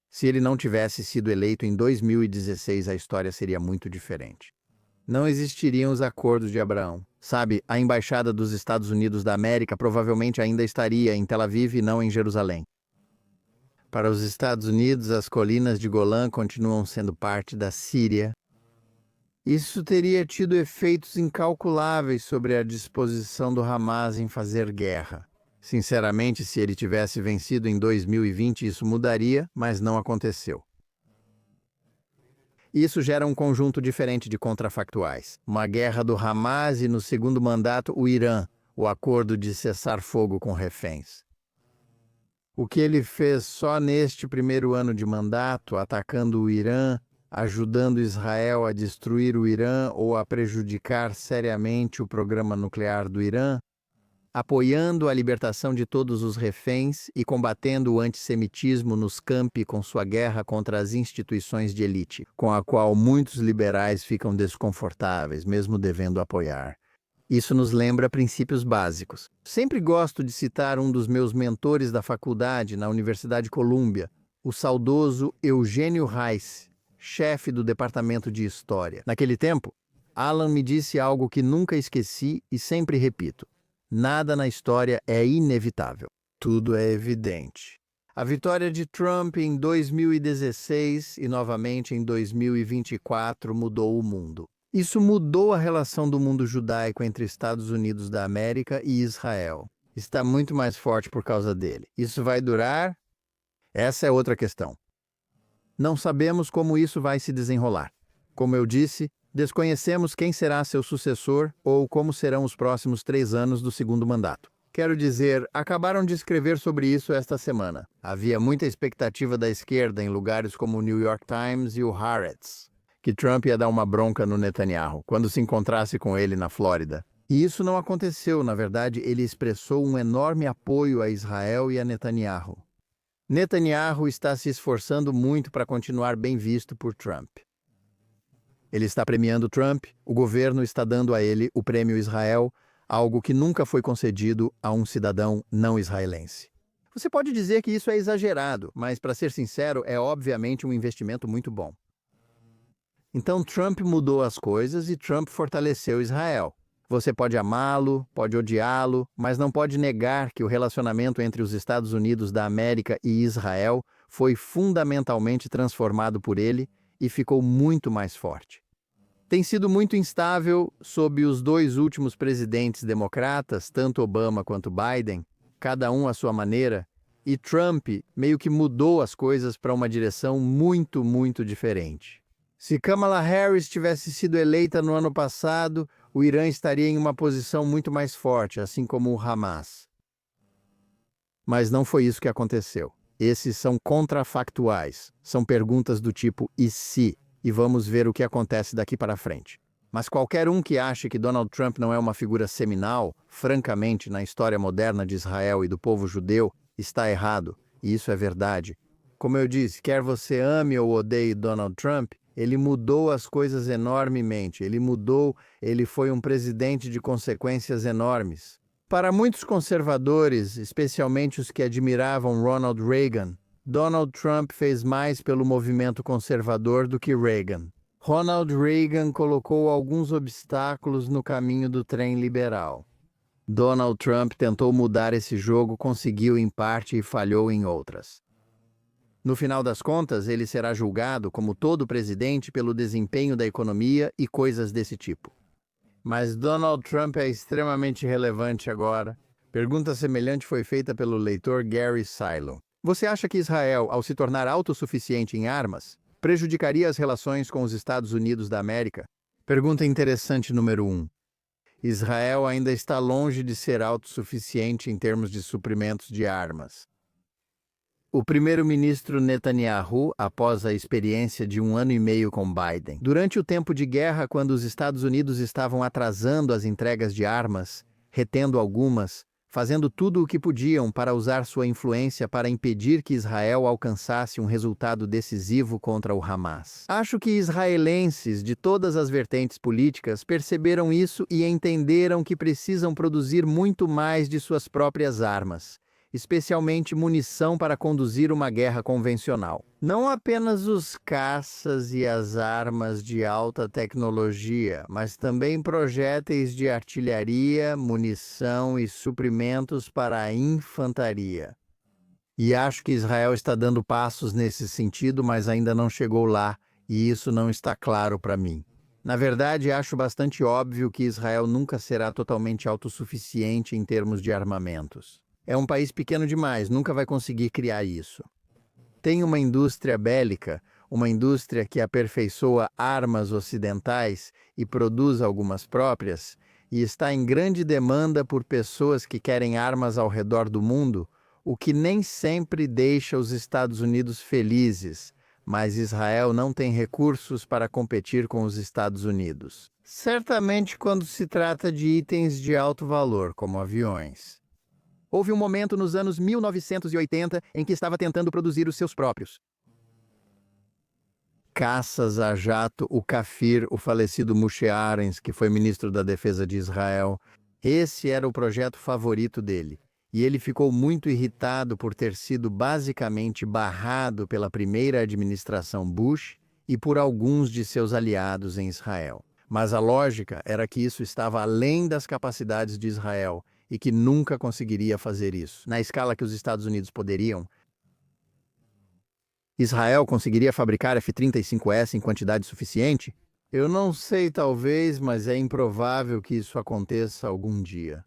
Se ele não tivesse sido eleito em 2016, a história seria muito diferente. Não existiriam os acordos de Abraão. Sabe, a embaixada dos Estados Unidos da América provavelmente ainda estaria em Tel Aviv e não em Jerusalém. Para os Estados Unidos, as colinas de Golã continuam sendo parte da Síria Isso teria tido efeitos incalculáveis sobre a disposição do Hamas em fazer guerra. Sinceramente, se ele tivesse vencido em 2020, isso mudaria, mas não aconteceu. Isso gera um conjunto diferente de contrafactuais. Uma guerra do Hamas e, no segundo mandato, o Irã, o acordo de cessar-fogo com reféns. O que ele fez só neste primeiro ano de mandato, atacando o Irã, ajudando Israel a destruir o Irã ou a prejudicar seriamente o programa nuclear do Irã, apoiando a libertação de todos os reféns e combatendo o antissemitismo nos campi com sua guerra contra as instituições de elite, com a qual muitos liberais ficam desconfortáveis, mesmo devendo apoiar. Isso nos lembra princípios básicos. Sempre gosto de citar um dos meus mentores da faculdade na Universidade Columbia, o saudoso Eugênio Reis, chefe do Departamento de História. Naquele tempo, Alan me disse algo que nunca esqueci e sempre repito. Nada na história é inevitável. Tudo é evidente. A vitória de Trump em 2016 e novamente em 2024 mudou o mundo. Isso mudou a relação do mundo judaico entre Estados Unidos da América e Israel. Está muito mais forte por causa dele. Isso vai durar? Essa é outra questão. Não sabemos como isso vai se desenrolar. Como eu disse, desconhecemos quem será seu sucessor ou como serão os próximos 3 anos do segundo mandato. Quero dizer, acabaram de escrever sobre isso esta semana. Havia muita expectativa da esquerda em lugares como o New York Times e o Haaretz, que Trump ia dar uma bronca no Netanyahu quando se encontrasse com ele na Flórida. E isso não aconteceu, na verdade, ele expressou um enorme apoio a Israel e a Netanyahu. Netanyahu está se esforçando muito para continuar bem visto por Trump. Ele está premiando Trump, o governo está dando a ele o Prêmio Israel, algo que nunca foi concedido a um cidadão não israelense. Você pode dizer que isso é exagerado, mas, para ser sincero, é obviamente um investimento muito bom. Então, Trump mudou as coisas e Trump fortaleceu Israel. Você pode amá-lo, pode odiá-lo, mas não pode negar que o relacionamento entre os Estados Unidos da América e Israel foi fundamentalmente transformado por ele e ficou muito mais forte. Tem sido muito instável sob os 2 últimos presidentes democratas, tanto Obama quanto Biden, cada um à sua maneira, e Trump meio que mudou as coisas para uma direção muito, muito diferente. Se Kamala Harris tivesse sido eleita no ano passado, o Irã estaria em uma posição muito mais forte, assim como o Hamas. Mas não foi isso que aconteceu. Esses são contrafactuais, são perguntas do tipo e se, e vamos ver o que acontece daqui para frente. Mas qualquer um que ache que Donald Trump não é uma figura seminal, francamente, na história moderna de Israel e do povo judeu, está errado, e isso é verdade. Como eu disse, quer você ame ou odeie Donald Trump, ele mudou as coisas enormemente, ele foi um presidente de consequências enormes. Para muitos conservadores, especialmente os que admiravam Ronald Reagan, Donald Trump fez mais pelo movimento conservador do que Reagan. Ronald Reagan colocou alguns obstáculos no caminho do trem liberal. Donald Trump tentou mudar esse jogo, conseguiu em parte e falhou em outras. No final das contas, ele será julgado, como todo presidente, pelo desempenho da economia e coisas desse tipo. Mas Donald Trump é extremamente relevante agora. Pergunta semelhante foi feita pelo leitor Gary Silo. Você acha que Israel, ao se tornar autossuficiente em armas, prejudicaria as relações com os Estados Unidos da América? Pergunta interessante número 1. Israel ainda está longe de ser autossuficiente em termos de suprimentos de armas. O primeiro-ministro Netanyahu, após a experiência de 1 ano e meio com Biden, durante o tempo de guerra, quando os Estados Unidos estavam atrasando as entregas de armas, retendo algumas, fazendo tudo o que podiam para usar sua influência para impedir que Israel alcançasse um resultado decisivo contra o Hamas. Acho que israelenses de todas as vertentes políticas perceberam isso e entenderam que precisam produzir muito mais de suas próprias armas, especialmente munição para conduzir uma guerra convencional. Não apenas os caças e as armas de alta tecnologia, mas também projéteis de artilharia, munição e suprimentos para a infantaria. E acho que Israel está dando passos nesse sentido, mas ainda não chegou lá, e isso não está claro para mim. Na verdade, acho bastante óbvio que Israel nunca será totalmente autossuficiente em termos de armamentos. É um país pequeno demais, nunca vai conseguir criar isso. Tem uma indústria bélica, uma indústria que aperfeiçoa armas ocidentais e produz algumas próprias, e está em grande demanda por pessoas que querem armas ao redor do mundo, o que nem sempre deixa os Estados Unidos felizes, mas Israel não tem recursos para competir com os Estados Unidos. Certamente quando se trata de itens de alto valor, como aviões. Houve um momento nos anos 1980 em que estava tentando produzir os seus próprios caças a jato, o Kafir, o falecido Moshe Arens, que foi ministro da Defesa de Israel. Esse era o projeto favorito dele. E ele ficou muito irritado por ter sido basicamente barrado pela primeira administração Bush e por alguns de seus aliados em Israel. Mas a lógica era que isso estava além das capacidades de Israel e que nunca conseguiria fazer isso. Na escala que os Estados Unidos poderiam, Israel conseguiria fabricar F-35S em quantidade suficiente? Eu não sei, talvez, mas é improvável que isso aconteça algum dia.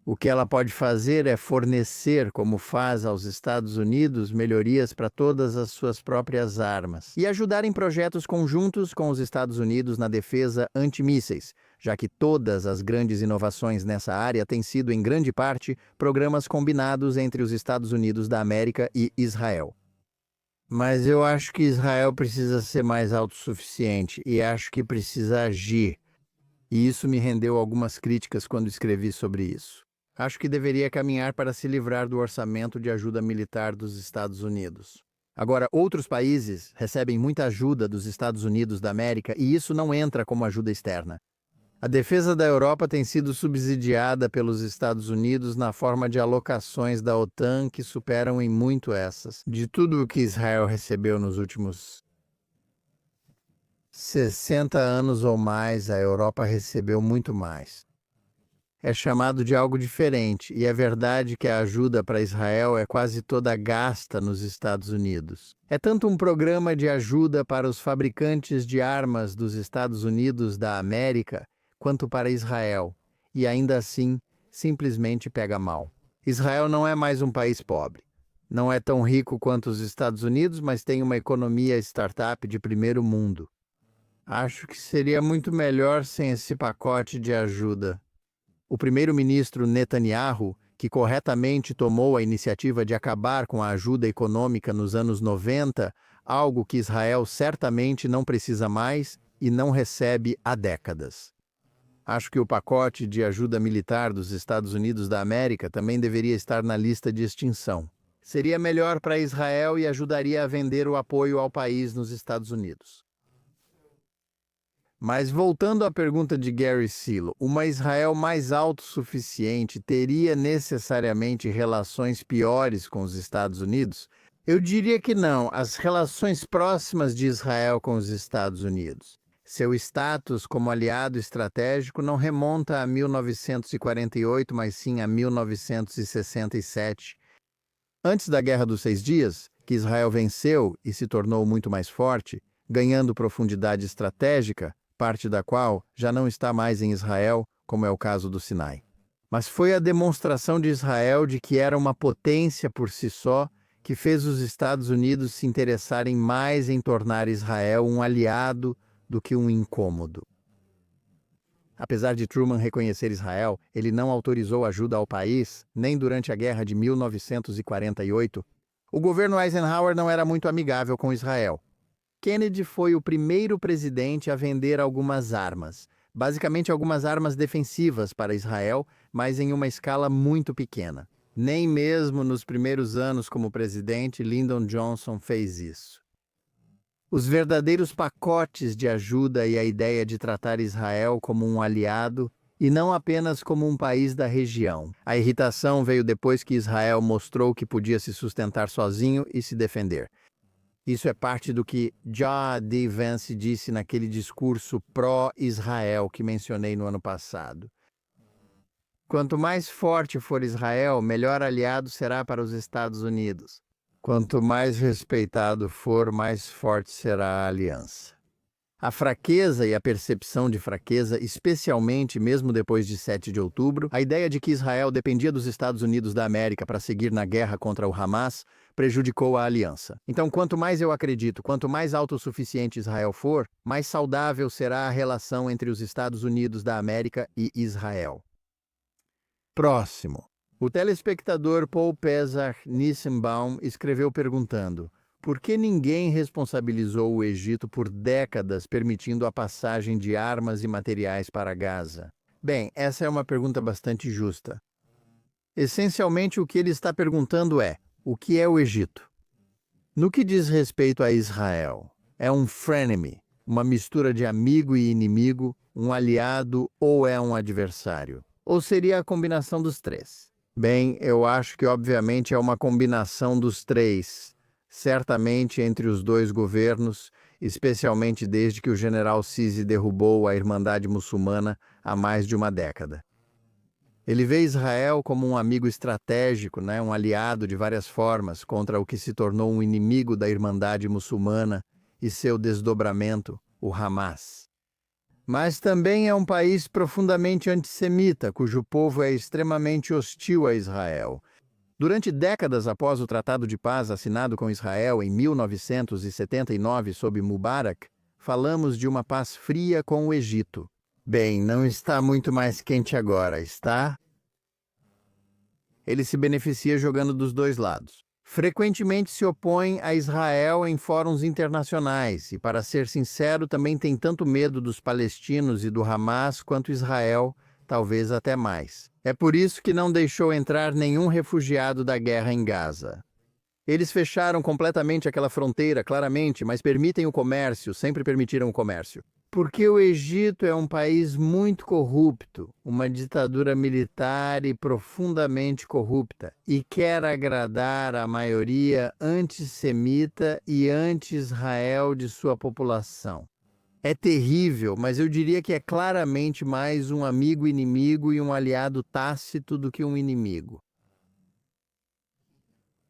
O que ela pode fazer é fornecer, como faz aos Estados Unidos, melhorias para todas as suas próprias armas e ajudar em projetos conjuntos com os Estados Unidos na defesa antimísseis, já que todas as grandes inovações nessa área têm sido, em grande parte, programas combinados entre os Estados Unidos da América e Israel. Mas eu acho que Israel precisa ser mais autossuficiente e acho que precisa agir. E isso me rendeu algumas críticas quando escrevi sobre isso. Acho que deveria caminhar para se livrar do orçamento de ajuda militar dos Estados Unidos. Agora, outros países recebem muita ajuda dos Estados Unidos da América e isso não entra como ajuda externa. A defesa da Europa tem sido subsidiada pelos Estados Unidos na forma de alocações da OTAN que superam em muito essas. De tudo o que Israel recebeu nos últimos 60 anos ou mais, a Europa recebeu muito mais. É chamado de algo diferente, e é verdade que a ajuda para Israel é quase toda gasta nos Estados Unidos. É tanto um programa de ajuda para os fabricantes de armas dos Estados Unidos da América, quanto para Israel, e ainda assim, simplesmente pega mal. Israel não é mais um país pobre. Não é tão rico quanto os Estados Unidos, mas tem uma economia startup de primeiro mundo. Acho que seria muito melhor sem esse pacote de ajuda. O primeiro-ministro Netanyahu, que corretamente tomou a iniciativa de acabar com a ajuda econômica nos anos 90, algo que Israel certamente não precisa mais e não recebe há décadas. Acho que o pacote de ajuda militar dos Estados Unidos da América também deveria estar na lista de extinção. Seria melhor para Israel e ajudaria a vender o apoio ao país nos Estados Unidos. Mas voltando à pergunta de Gary Silo, uma Israel mais autossuficiente teria necessariamente relações piores com os Estados Unidos? Eu diria que não. As relações próximas de Israel com os Estados Unidos. Seu status como aliado estratégico não remonta a 1948, mas sim a 1967. Antes da Guerra dos Seis Dias, que Israel venceu e se tornou muito mais forte, ganhando profundidade estratégica, parte da qual já não está mais em Israel, como é o caso do Sinai. Mas foi a demonstração de Israel de que era uma potência por si só que fez os Estados Unidos se interessarem mais em tornar Israel um aliado do que um incômodo. Apesar de Truman reconhecer Israel, ele não autorizou ajuda ao país, nem durante a Guerra de 1948. O governo Eisenhower não era muito amigável com Israel. Kennedy foi o primeiro presidente a vender algumas armas, basicamente algumas armas defensivas para Israel, mas em uma escala muito pequena. Nem mesmo nos primeiros anos como presidente, Lyndon Johnson fez isso. Os verdadeiros pacotes de ajuda e a ideia de tratar Israel como um aliado e não apenas como um país da região. A irritação veio depois que Israel mostrou que podia se sustentar sozinho e se defender. Isso é parte do que J.D. Vance disse naquele discurso pró-Israel que mencionei no ano passado. Quanto mais forte for Israel, melhor aliado será para os Estados Unidos. Quanto mais respeitado for, mais forte será a aliança. A fraqueza e a percepção de fraqueza, especialmente mesmo depois de 7 de outubro, a ideia de que Israel dependia dos Estados Unidos da América para seguir na guerra contra o Hamas, prejudicou a aliança. Então, quanto mais eu acredito, quanto mais autossuficiente Israel for, mais saudável será a relação entre os Estados Unidos da América e Israel. Próximo. O telespectador Paul Pesach Nissenbaum escreveu perguntando: por que ninguém responsabilizou o Egito por décadas permitindo a passagem de armas e materiais para Gaza? Bem, essa é uma pergunta bastante justa. Essencialmente, o que ele está perguntando é: o que é o Egito? No que diz respeito a Israel, é um frenemy, uma mistura de amigo e inimigo, um aliado ou é um adversário? Ou seria a combinação dos três? Bem, eu acho que obviamente é uma combinação dos três. Certamente entre os dois governos, especialmente desde que o general Sisi derrubou a Irmandade Muçulmana há mais de uma década. Ele vê Israel como um amigo estratégico, um aliado de várias formas contra o que se tornou um inimigo da Irmandade Muçulmana e seu desdobramento, o Hamas. Mas também é um país profundamente antissemita, cujo povo é extremamente hostil a Israel. Durante décadas após o Tratado de Paz assinado com Israel em 1979 sob Mubarak, falamos de uma paz fria com o Egito. Bem, não está muito mais quente agora, está? Ele se beneficia jogando dos dois lados. Frequentemente se opõe a Israel em fóruns internacionais e, para ser sincero, também tem tanto medo dos palestinos e do Hamas quanto Israel, talvez até mais. É por isso que não deixou entrar nenhum refugiado da guerra em Gaza. Eles fecharam completamente aquela fronteira, claramente, mas permitem o comércio, sempre permitiram o comércio. Porque o Egito é um país muito corrupto, uma ditadura militar e profundamente corrupta, e quer agradar a maioria antissemita e anti-Israel de sua população. É terrível, mas eu diria que é claramente mais um amigo-inimigo e um aliado tácito do que um inimigo.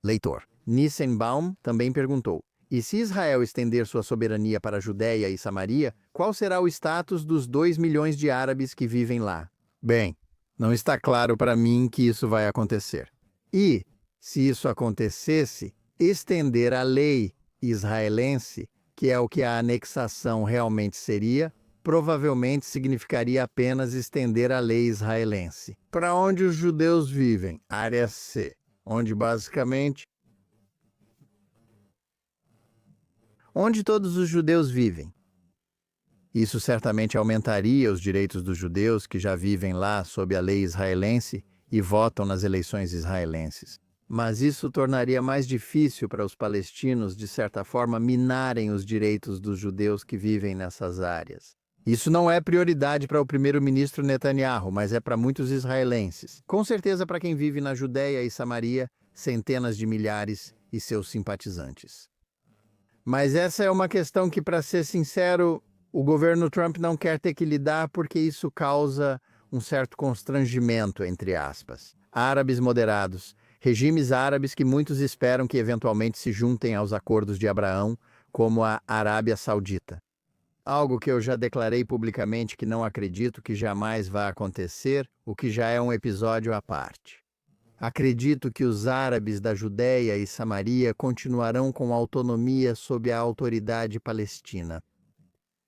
Leitor. Nissenbaum também perguntou: e se Israel estender sua soberania para a Judéia e Samaria, qual será o status dos 2 milhões de árabes que vivem lá? Bem, não está claro para mim que isso vai acontecer. E, se isso acontecesse, estender a lei israelense, que é o que a anexação realmente seria, provavelmente significaria apenas estender a lei israelense. Para onde os judeus vivem? Área C, onde basicamente onde todos os judeus vivem. Isso certamente aumentaria os direitos dos judeus que já vivem lá sob a lei israelense e votam nas eleições israelenses. Mas isso tornaria mais difícil para os palestinos, de certa forma, minarem os direitos dos judeus que vivem nessas áreas. Isso não é prioridade para o primeiro-ministro Netanyahu, mas é para muitos israelenses. Com certeza para quem vive na Judéia e Samaria, centenas de milhares e seus simpatizantes. Mas essa é uma questão que, para ser sincero, o governo Trump não quer ter que lidar porque isso causa um certo constrangimento, entre aspas. Árabes moderados, regimes árabes que muitos esperam que eventualmente se juntem aos acordos de Abraão, como a Arábia Saudita. Algo que eu já declarei publicamente que não acredito que jamais vá acontecer, o que já é um episódio à parte. Acredito que os árabes da Judéia e Samaria continuarão com autonomia sob a autoridade palestina.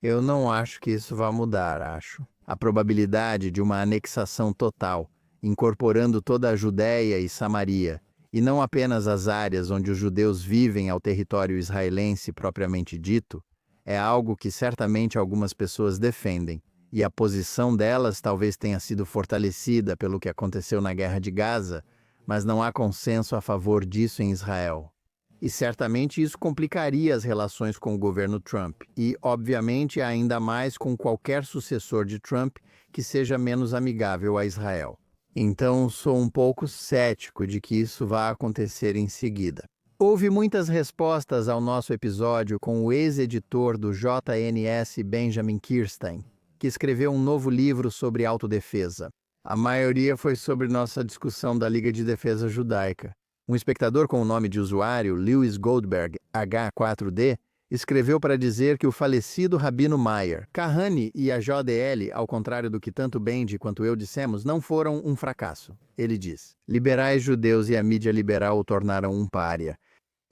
Eu não acho que isso vá mudar, acho. A probabilidade de uma anexação total, incorporando toda a Judéia e Samaria, e não apenas as áreas onde os judeus vivem ao território israelense propriamente dito, é algo que certamente algumas pessoas defendem, e a posição delas talvez tenha sido fortalecida pelo que aconteceu na Guerra de Gaza, mas não há consenso a favor disso em Israel. E certamente isso complicaria as relações com o governo Trump e, obviamente, ainda mais com qualquer sucessor de Trump que seja menos amigável a Israel. Então, sou um pouco cético de que isso vá acontecer em seguida. Houve muitas respostas ao nosso episódio com o ex-editor do JNS, Benjamin Kirstein, que escreveu um novo livro sobre autodefesa. A maioria foi sobre nossa discussão da Liga de Defesa Judaica. Um espectador com o nome de usuário Lewis Goldberg H4D escreveu para dizer que o falecido Rabino Meyer, Kahane e a JDL, ao contrário do que tanto Benji quanto eu dissemos, não foram um fracasso. Ele diz: liberais judeus e a mídia liberal o tornaram um pária.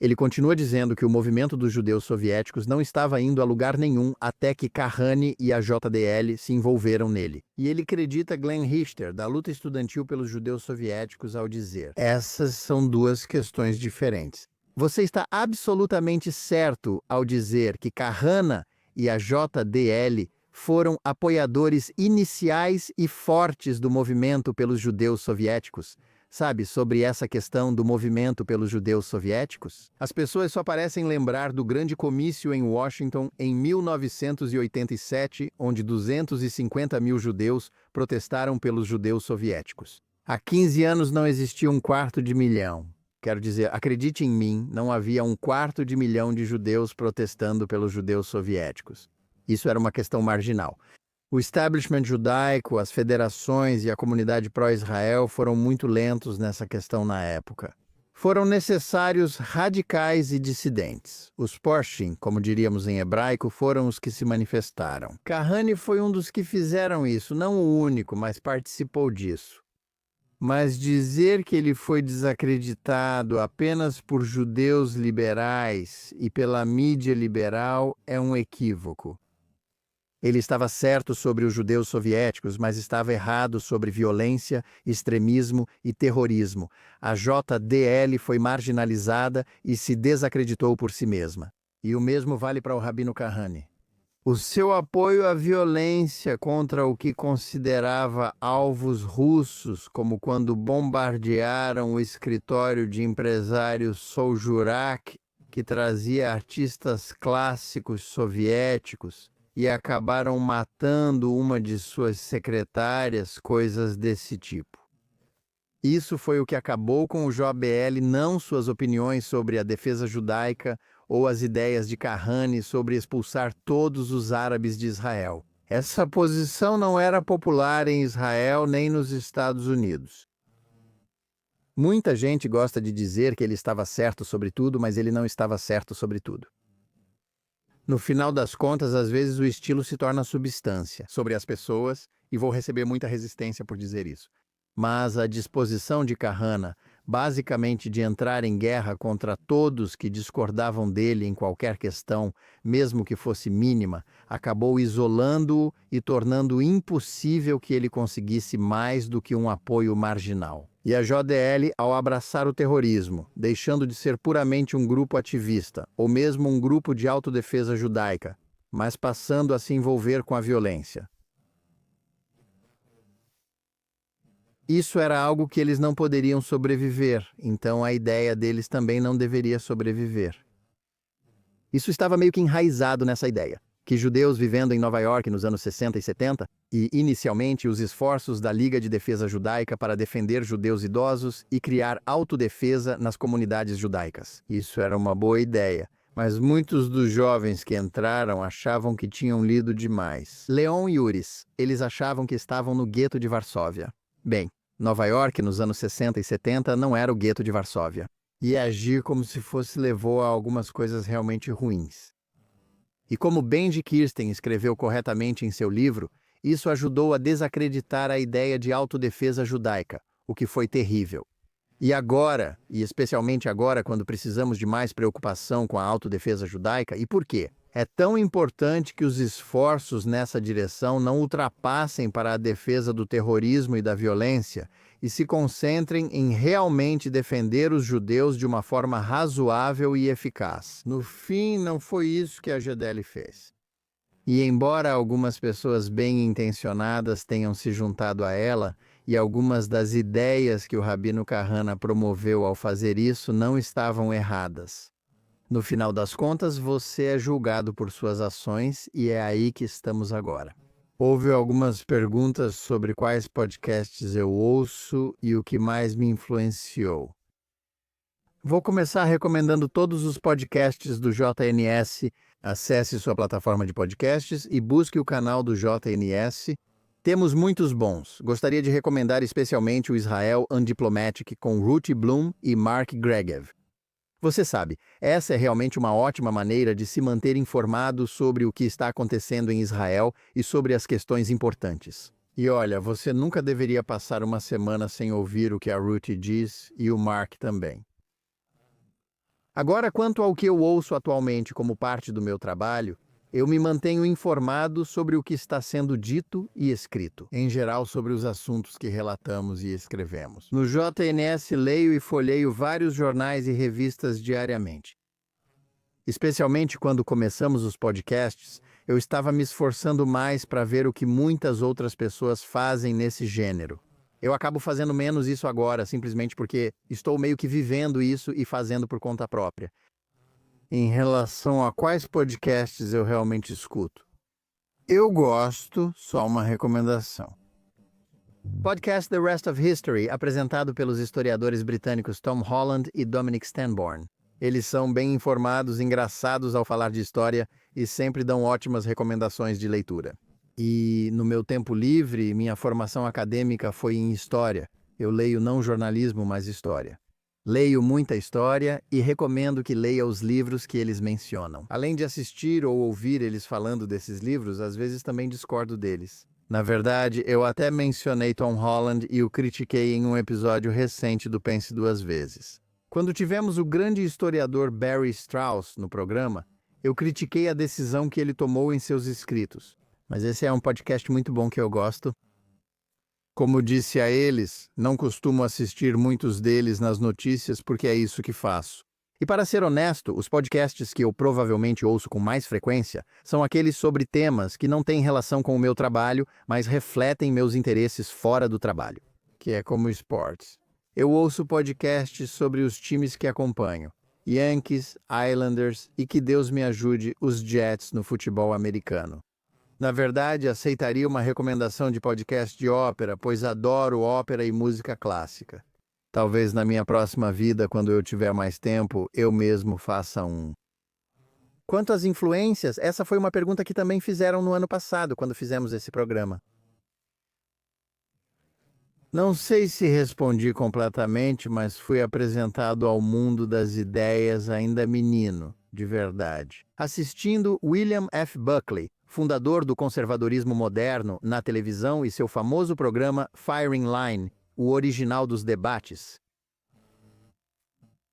Ele continua dizendo que o movimento dos judeus soviéticos não estava indo a lugar nenhum até que Kahane e a JDL se envolveram nele. E ele acredita Glenn Richter, da luta estudantil pelos judeus soviéticos, ao dizer: essas são duas questões diferentes. Você está absolutamente certo ao dizer que Kahane e a JDL foram apoiadores iniciais e fortes do movimento pelos judeus soviéticos. Sabe, sobre essa questão do movimento pelos judeus soviéticos? As pessoas só parecem lembrar do grande comício em Washington em 1987, onde 250 mil judeus protestaram pelos judeus soviéticos. Há 15 anos não existia 1/4 de milhão. Quero dizer, acredite em mim, não havia 1/4 de milhão de judeus protestando pelos judeus soviéticos. Isso era uma questão marginal. O establishment judaico, as federações e a comunidade pró-Israel foram muito lentos nessa questão na época. Foram necessários radicais e dissidentes. Os Porshim, como diríamos em hebraico, foram os que se manifestaram. Kahane foi um dos que fizeram isso, não o único, mas participou disso. Mas dizer que ele foi desacreditado apenas por judeus liberais e pela mídia liberal é um equívoco. Ele estava certo sobre os judeus soviéticos, mas estava errado sobre violência, extremismo e terrorismo. A JDL foi marginalizada e se desacreditou por si mesma. E o mesmo vale para o Rabino Kahane. O seu apoio à violência contra o que considerava alvos russos, como quando bombardearam o escritório de empresário Soujurak, que trazia artistas clássicos soviéticos, e acabaram matando uma de suas secretárias, coisas desse tipo. Isso foi o que acabou com o JBL, não suas opiniões sobre a defesa judaica ou as ideias de Kahane sobre expulsar todos os árabes de Israel. Essa posição não era popular em Israel nem nos Estados Unidos. Muita gente gosta de dizer que ele estava certo sobre tudo, mas ele não estava certo sobre tudo. No final das contas, às vezes o estilo se torna substância sobre as pessoas, e vou receber muita resistência por dizer isso. Mas a disposição de Kahane, basicamente de entrar em guerra contra todos que discordavam dele em qualquer questão, mesmo que fosse mínima, acabou isolando-o e tornando impossível que ele conseguisse mais do que um apoio marginal. E a JDL, ao abraçar o terrorismo, deixando de ser puramente um grupo ativista, ou mesmo um grupo de autodefesa judaica, mas passando a se envolver com a violência. Isso era algo que eles não poderiam sobreviver, então a ideia deles também não deveria sobreviver. Isso estava meio que enraizado nessa ideia, que judeus vivendo em Nova York nos anos 60 e 70, e inicialmente os esforços da Liga de Defesa Judaica para defender judeus idosos e criar autodefesa nas comunidades judaicas. Isso era uma boa ideia, mas muitos dos jovens que entraram achavam que tinham lido demais. Leon e Uris, eles achavam que estavam no gueto de Varsóvia. Bem, Nova York, nos anos 60 e 70, não era o gueto de Varsóvia. E agir como se fosse levou a algumas coisas realmente ruins. E como Benji Kirsten escreveu corretamente em seu livro, isso ajudou a desacreditar a ideia de autodefesa judaica, o que foi terrível. E agora, e especialmente agora quando precisamos de mais preocupação com a autodefesa judaica, e por quê? É tão importante que os esforços nessa direção não ultrapassem para a defesa do terrorismo e da violência e se concentrem em realmente defender os judeus de uma forma razoável e eficaz. No fim, não foi isso que a JDL fez. E embora algumas pessoas bem intencionadas tenham se juntado a ela, e algumas das ideias que o Rabino Kahane promoveu ao fazer isso não estavam erradas. No final das contas, você é julgado por suas ações e é aí que estamos agora. Houve algumas perguntas sobre quais podcasts eu ouço e o que mais me influenciou. Vou começar recomendando todos os podcasts do JNS. Acesse sua plataforma de podcasts e busque o canal do JNS. Temos muitos bons. Gostaria de recomendar especialmente o Israel Undiplomatic com Ruti Bloom e Mark Gregev. Você sabe, essa é realmente uma ótima maneira de se manter informado sobre o que está acontecendo em Israel e sobre as questões importantes. E olha, você nunca deveria passar uma semana sem ouvir o que a Ruth diz e o Mark também. Agora, quanto ao que eu ouço atualmente como parte do meu trabalho, eu me mantenho informado sobre o que está sendo dito e escrito, em geral sobre os assuntos que relatamos e escrevemos. No JNS, leio e folheio vários jornais e revistas diariamente. Especialmente quando começamos os podcasts, eu estava me esforçando mais para ver o que muitas outras pessoas fazem nesse gênero. Eu acabo fazendo menos isso agora, simplesmente porque estou meio que vivendo isso e fazendo por conta própria. Em relação a quais podcasts eu realmente escuto, eu gosto, só uma recomendação. Podcast The Rest of History, apresentado pelos historiadores britânicos Tom Holland e Dominic Stanborn. Eles são bem informados, engraçados ao falar de história e sempre dão ótimas recomendações de leitura. E no meu tempo livre, minha formação acadêmica foi em história. Eu leio não jornalismo, mas história. Leio muita história e recomendo que leia os livros que eles mencionam. Além de assistir ou ouvir eles falando desses livros, às vezes também discordo deles. Na verdade, eu até mencionei Tom Holland e o critiquei em um episódio recente do Pense Duas Vezes. Quando tivemos o grande historiador Barry Strauss no programa, eu critiquei a decisão que ele tomou em seus escritos. Mas esse é um podcast muito bom que eu gosto. Como disse a eles, não costumo assistir muitos deles nas notícias porque é isso que faço. E para ser honesto, os podcasts que eu provavelmente ouço com mais frequência são aqueles sobre temas que não têm relação com o meu trabalho, mas refletem meus interesses fora do trabalho, que é como esportes. Eu ouço podcasts sobre os times que acompanho, Yankees, Islanders e, que Deus me ajude, os Jets no futebol americano. Na verdade, aceitaria uma recomendação de podcast de ópera, pois adoro ópera e música clássica. Talvez na minha próxima vida, quando eu tiver mais tempo, eu mesmo faça um. Quanto às influências, essa foi uma pergunta que também fizeram no ano passado, quando fizemos esse programa. Não sei se respondi completamente, mas fui apresentado ao mundo das ideias ainda menino, de verdade. Assistindo William F. Buckley, fundador do conservadorismo moderno, na televisão e seu famoso programa Firing Line, o original dos debates.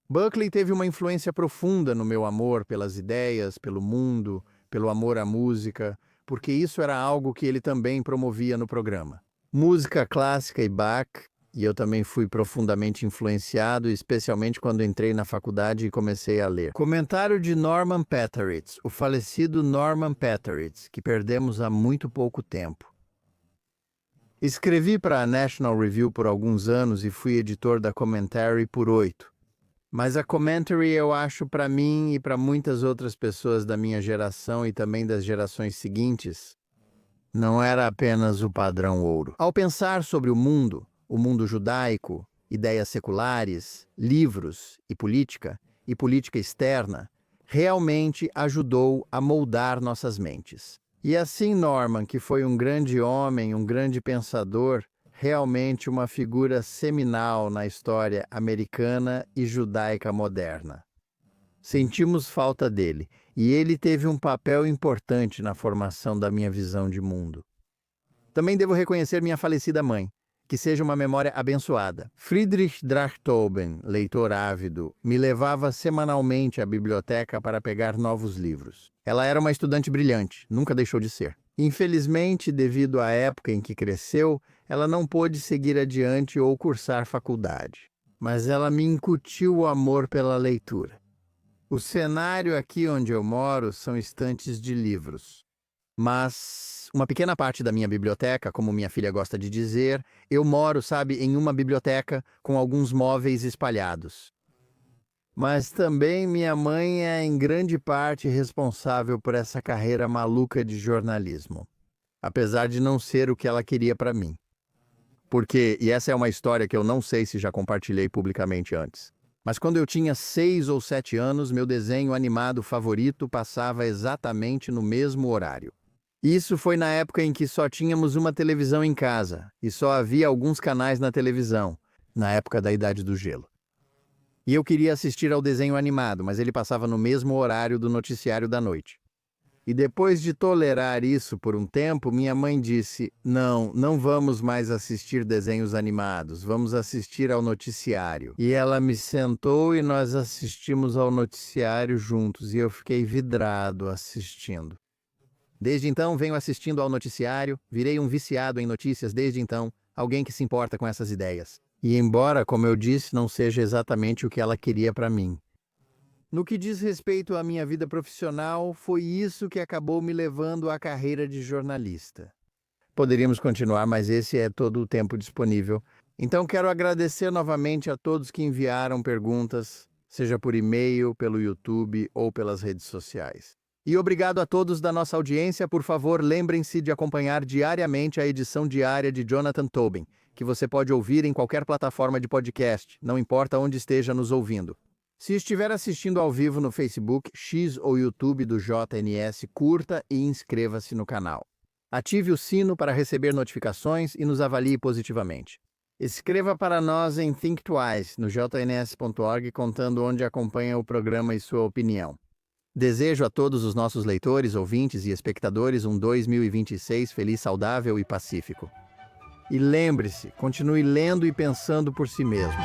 Buckley teve uma influência profunda no meu amor pelas ideias, pelo mundo, pelo amor à música, porque isso era algo que ele também promovia no programa. Música clássica e Bach, e eu também fui profundamente influenciado, especialmente quando entrei na faculdade e comecei a ler. Comentário de Norman Petteritz, o falecido Norman Petteritz, que perdemos há muito pouco tempo. Escrevi para a National Review por alguns anos e fui editor da Commentary por 8. Mas a Commentary eu acho para mim e para muitas outras pessoas da minha geração e também das gerações seguintes, não era apenas o padrão ouro. Ao pensar sobre o mundo judaico, ideias seculares, livros e política externa, realmente ajudou a moldar nossas mentes. E assim Norman, que foi um grande homem, um grande pensador, realmente uma figura seminal na história americana e judaica moderna. Sentimos falta dele, e ele teve um papel importante na formação da minha visão de mundo. Também devo reconhecer minha falecida mãe, que seja uma memória abençoada. Friedrich Drachtoben, leitor ávido, me levava semanalmente à biblioteca para pegar novos livros. Ela era uma estudante brilhante, nunca deixou de ser. Infelizmente, devido à época em que cresceu, ela não pôde seguir adiante ou cursar faculdade. Mas ela me incutiu o amor pela leitura. O cenário aqui onde eu moro são estantes de livros. Mas uma pequena parte da minha biblioteca, como minha filha gosta de dizer, eu moro, sabe, em uma biblioteca com alguns móveis espalhados. Mas também minha mãe é em grande parte responsável por essa carreira maluca de jornalismo, apesar de não ser o que ela queria para mim. Porque, e essa é uma história que eu não sei se já compartilhei publicamente antes, mas quando eu tinha 6 ou 7 anos, meu desenho animado favorito passava exatamente no mesmo horário. Isso foi na época em que só tínhamos uma televisão em casa e só havia alguns canais na televisão, na época da Idade do Gelo. E eu queria assistir ao desenho animado, mas ele passava no mesmo horário do noticiário da noite. E depois de tolerar isso por um tempo, minha mãe disse: Não, não vamos mais assistir desenhos animados, vamos assistir ao noticiário. E ela me sentou e nós assistimos ao noticiário juntos, e eu fiquei vidrado assistindo. Desde então, venho assistindo ao noticiário, virei um viciado em notícias desde então, alguém que se importa com essas ideias. E embora, como eu disse, não seja exatamente o que ela queria para mim. No que diz respeito à minha vida profissional, foi isso que acabou me levando à carreira de jornalista. Poderíamos continuar, mas esse é todo o tempo disponível. Então quero agradecer novamente a todos que enviaram perguntas, seja por e-mail, pelo YouTube ou pelas redes sociais. E obrigado a todos da nossa audiência. Por favor, lembrem-se de acompanhar diariamente a edição diária de Jonathan Tobin, que você pode ouvir em qualquer plataforma de podcast, não importa onde esteja nos ouvindo. Se estiver assistindo ao vivo no Facebook, X ou YouTube do JNS, curta e inscreva-se no canal. Ative o sino para receber notificações e nos avalie positivamente. Escreva para nós em Think Twice, no jns.org, contando onde acompanha o programa e sua opinião. Desejo a todos os nossos leitores, ouvintes e espectadores um 2026 feliz, saudável e pacífico. E lembre-se, continue lendo e pensando por si mesmo.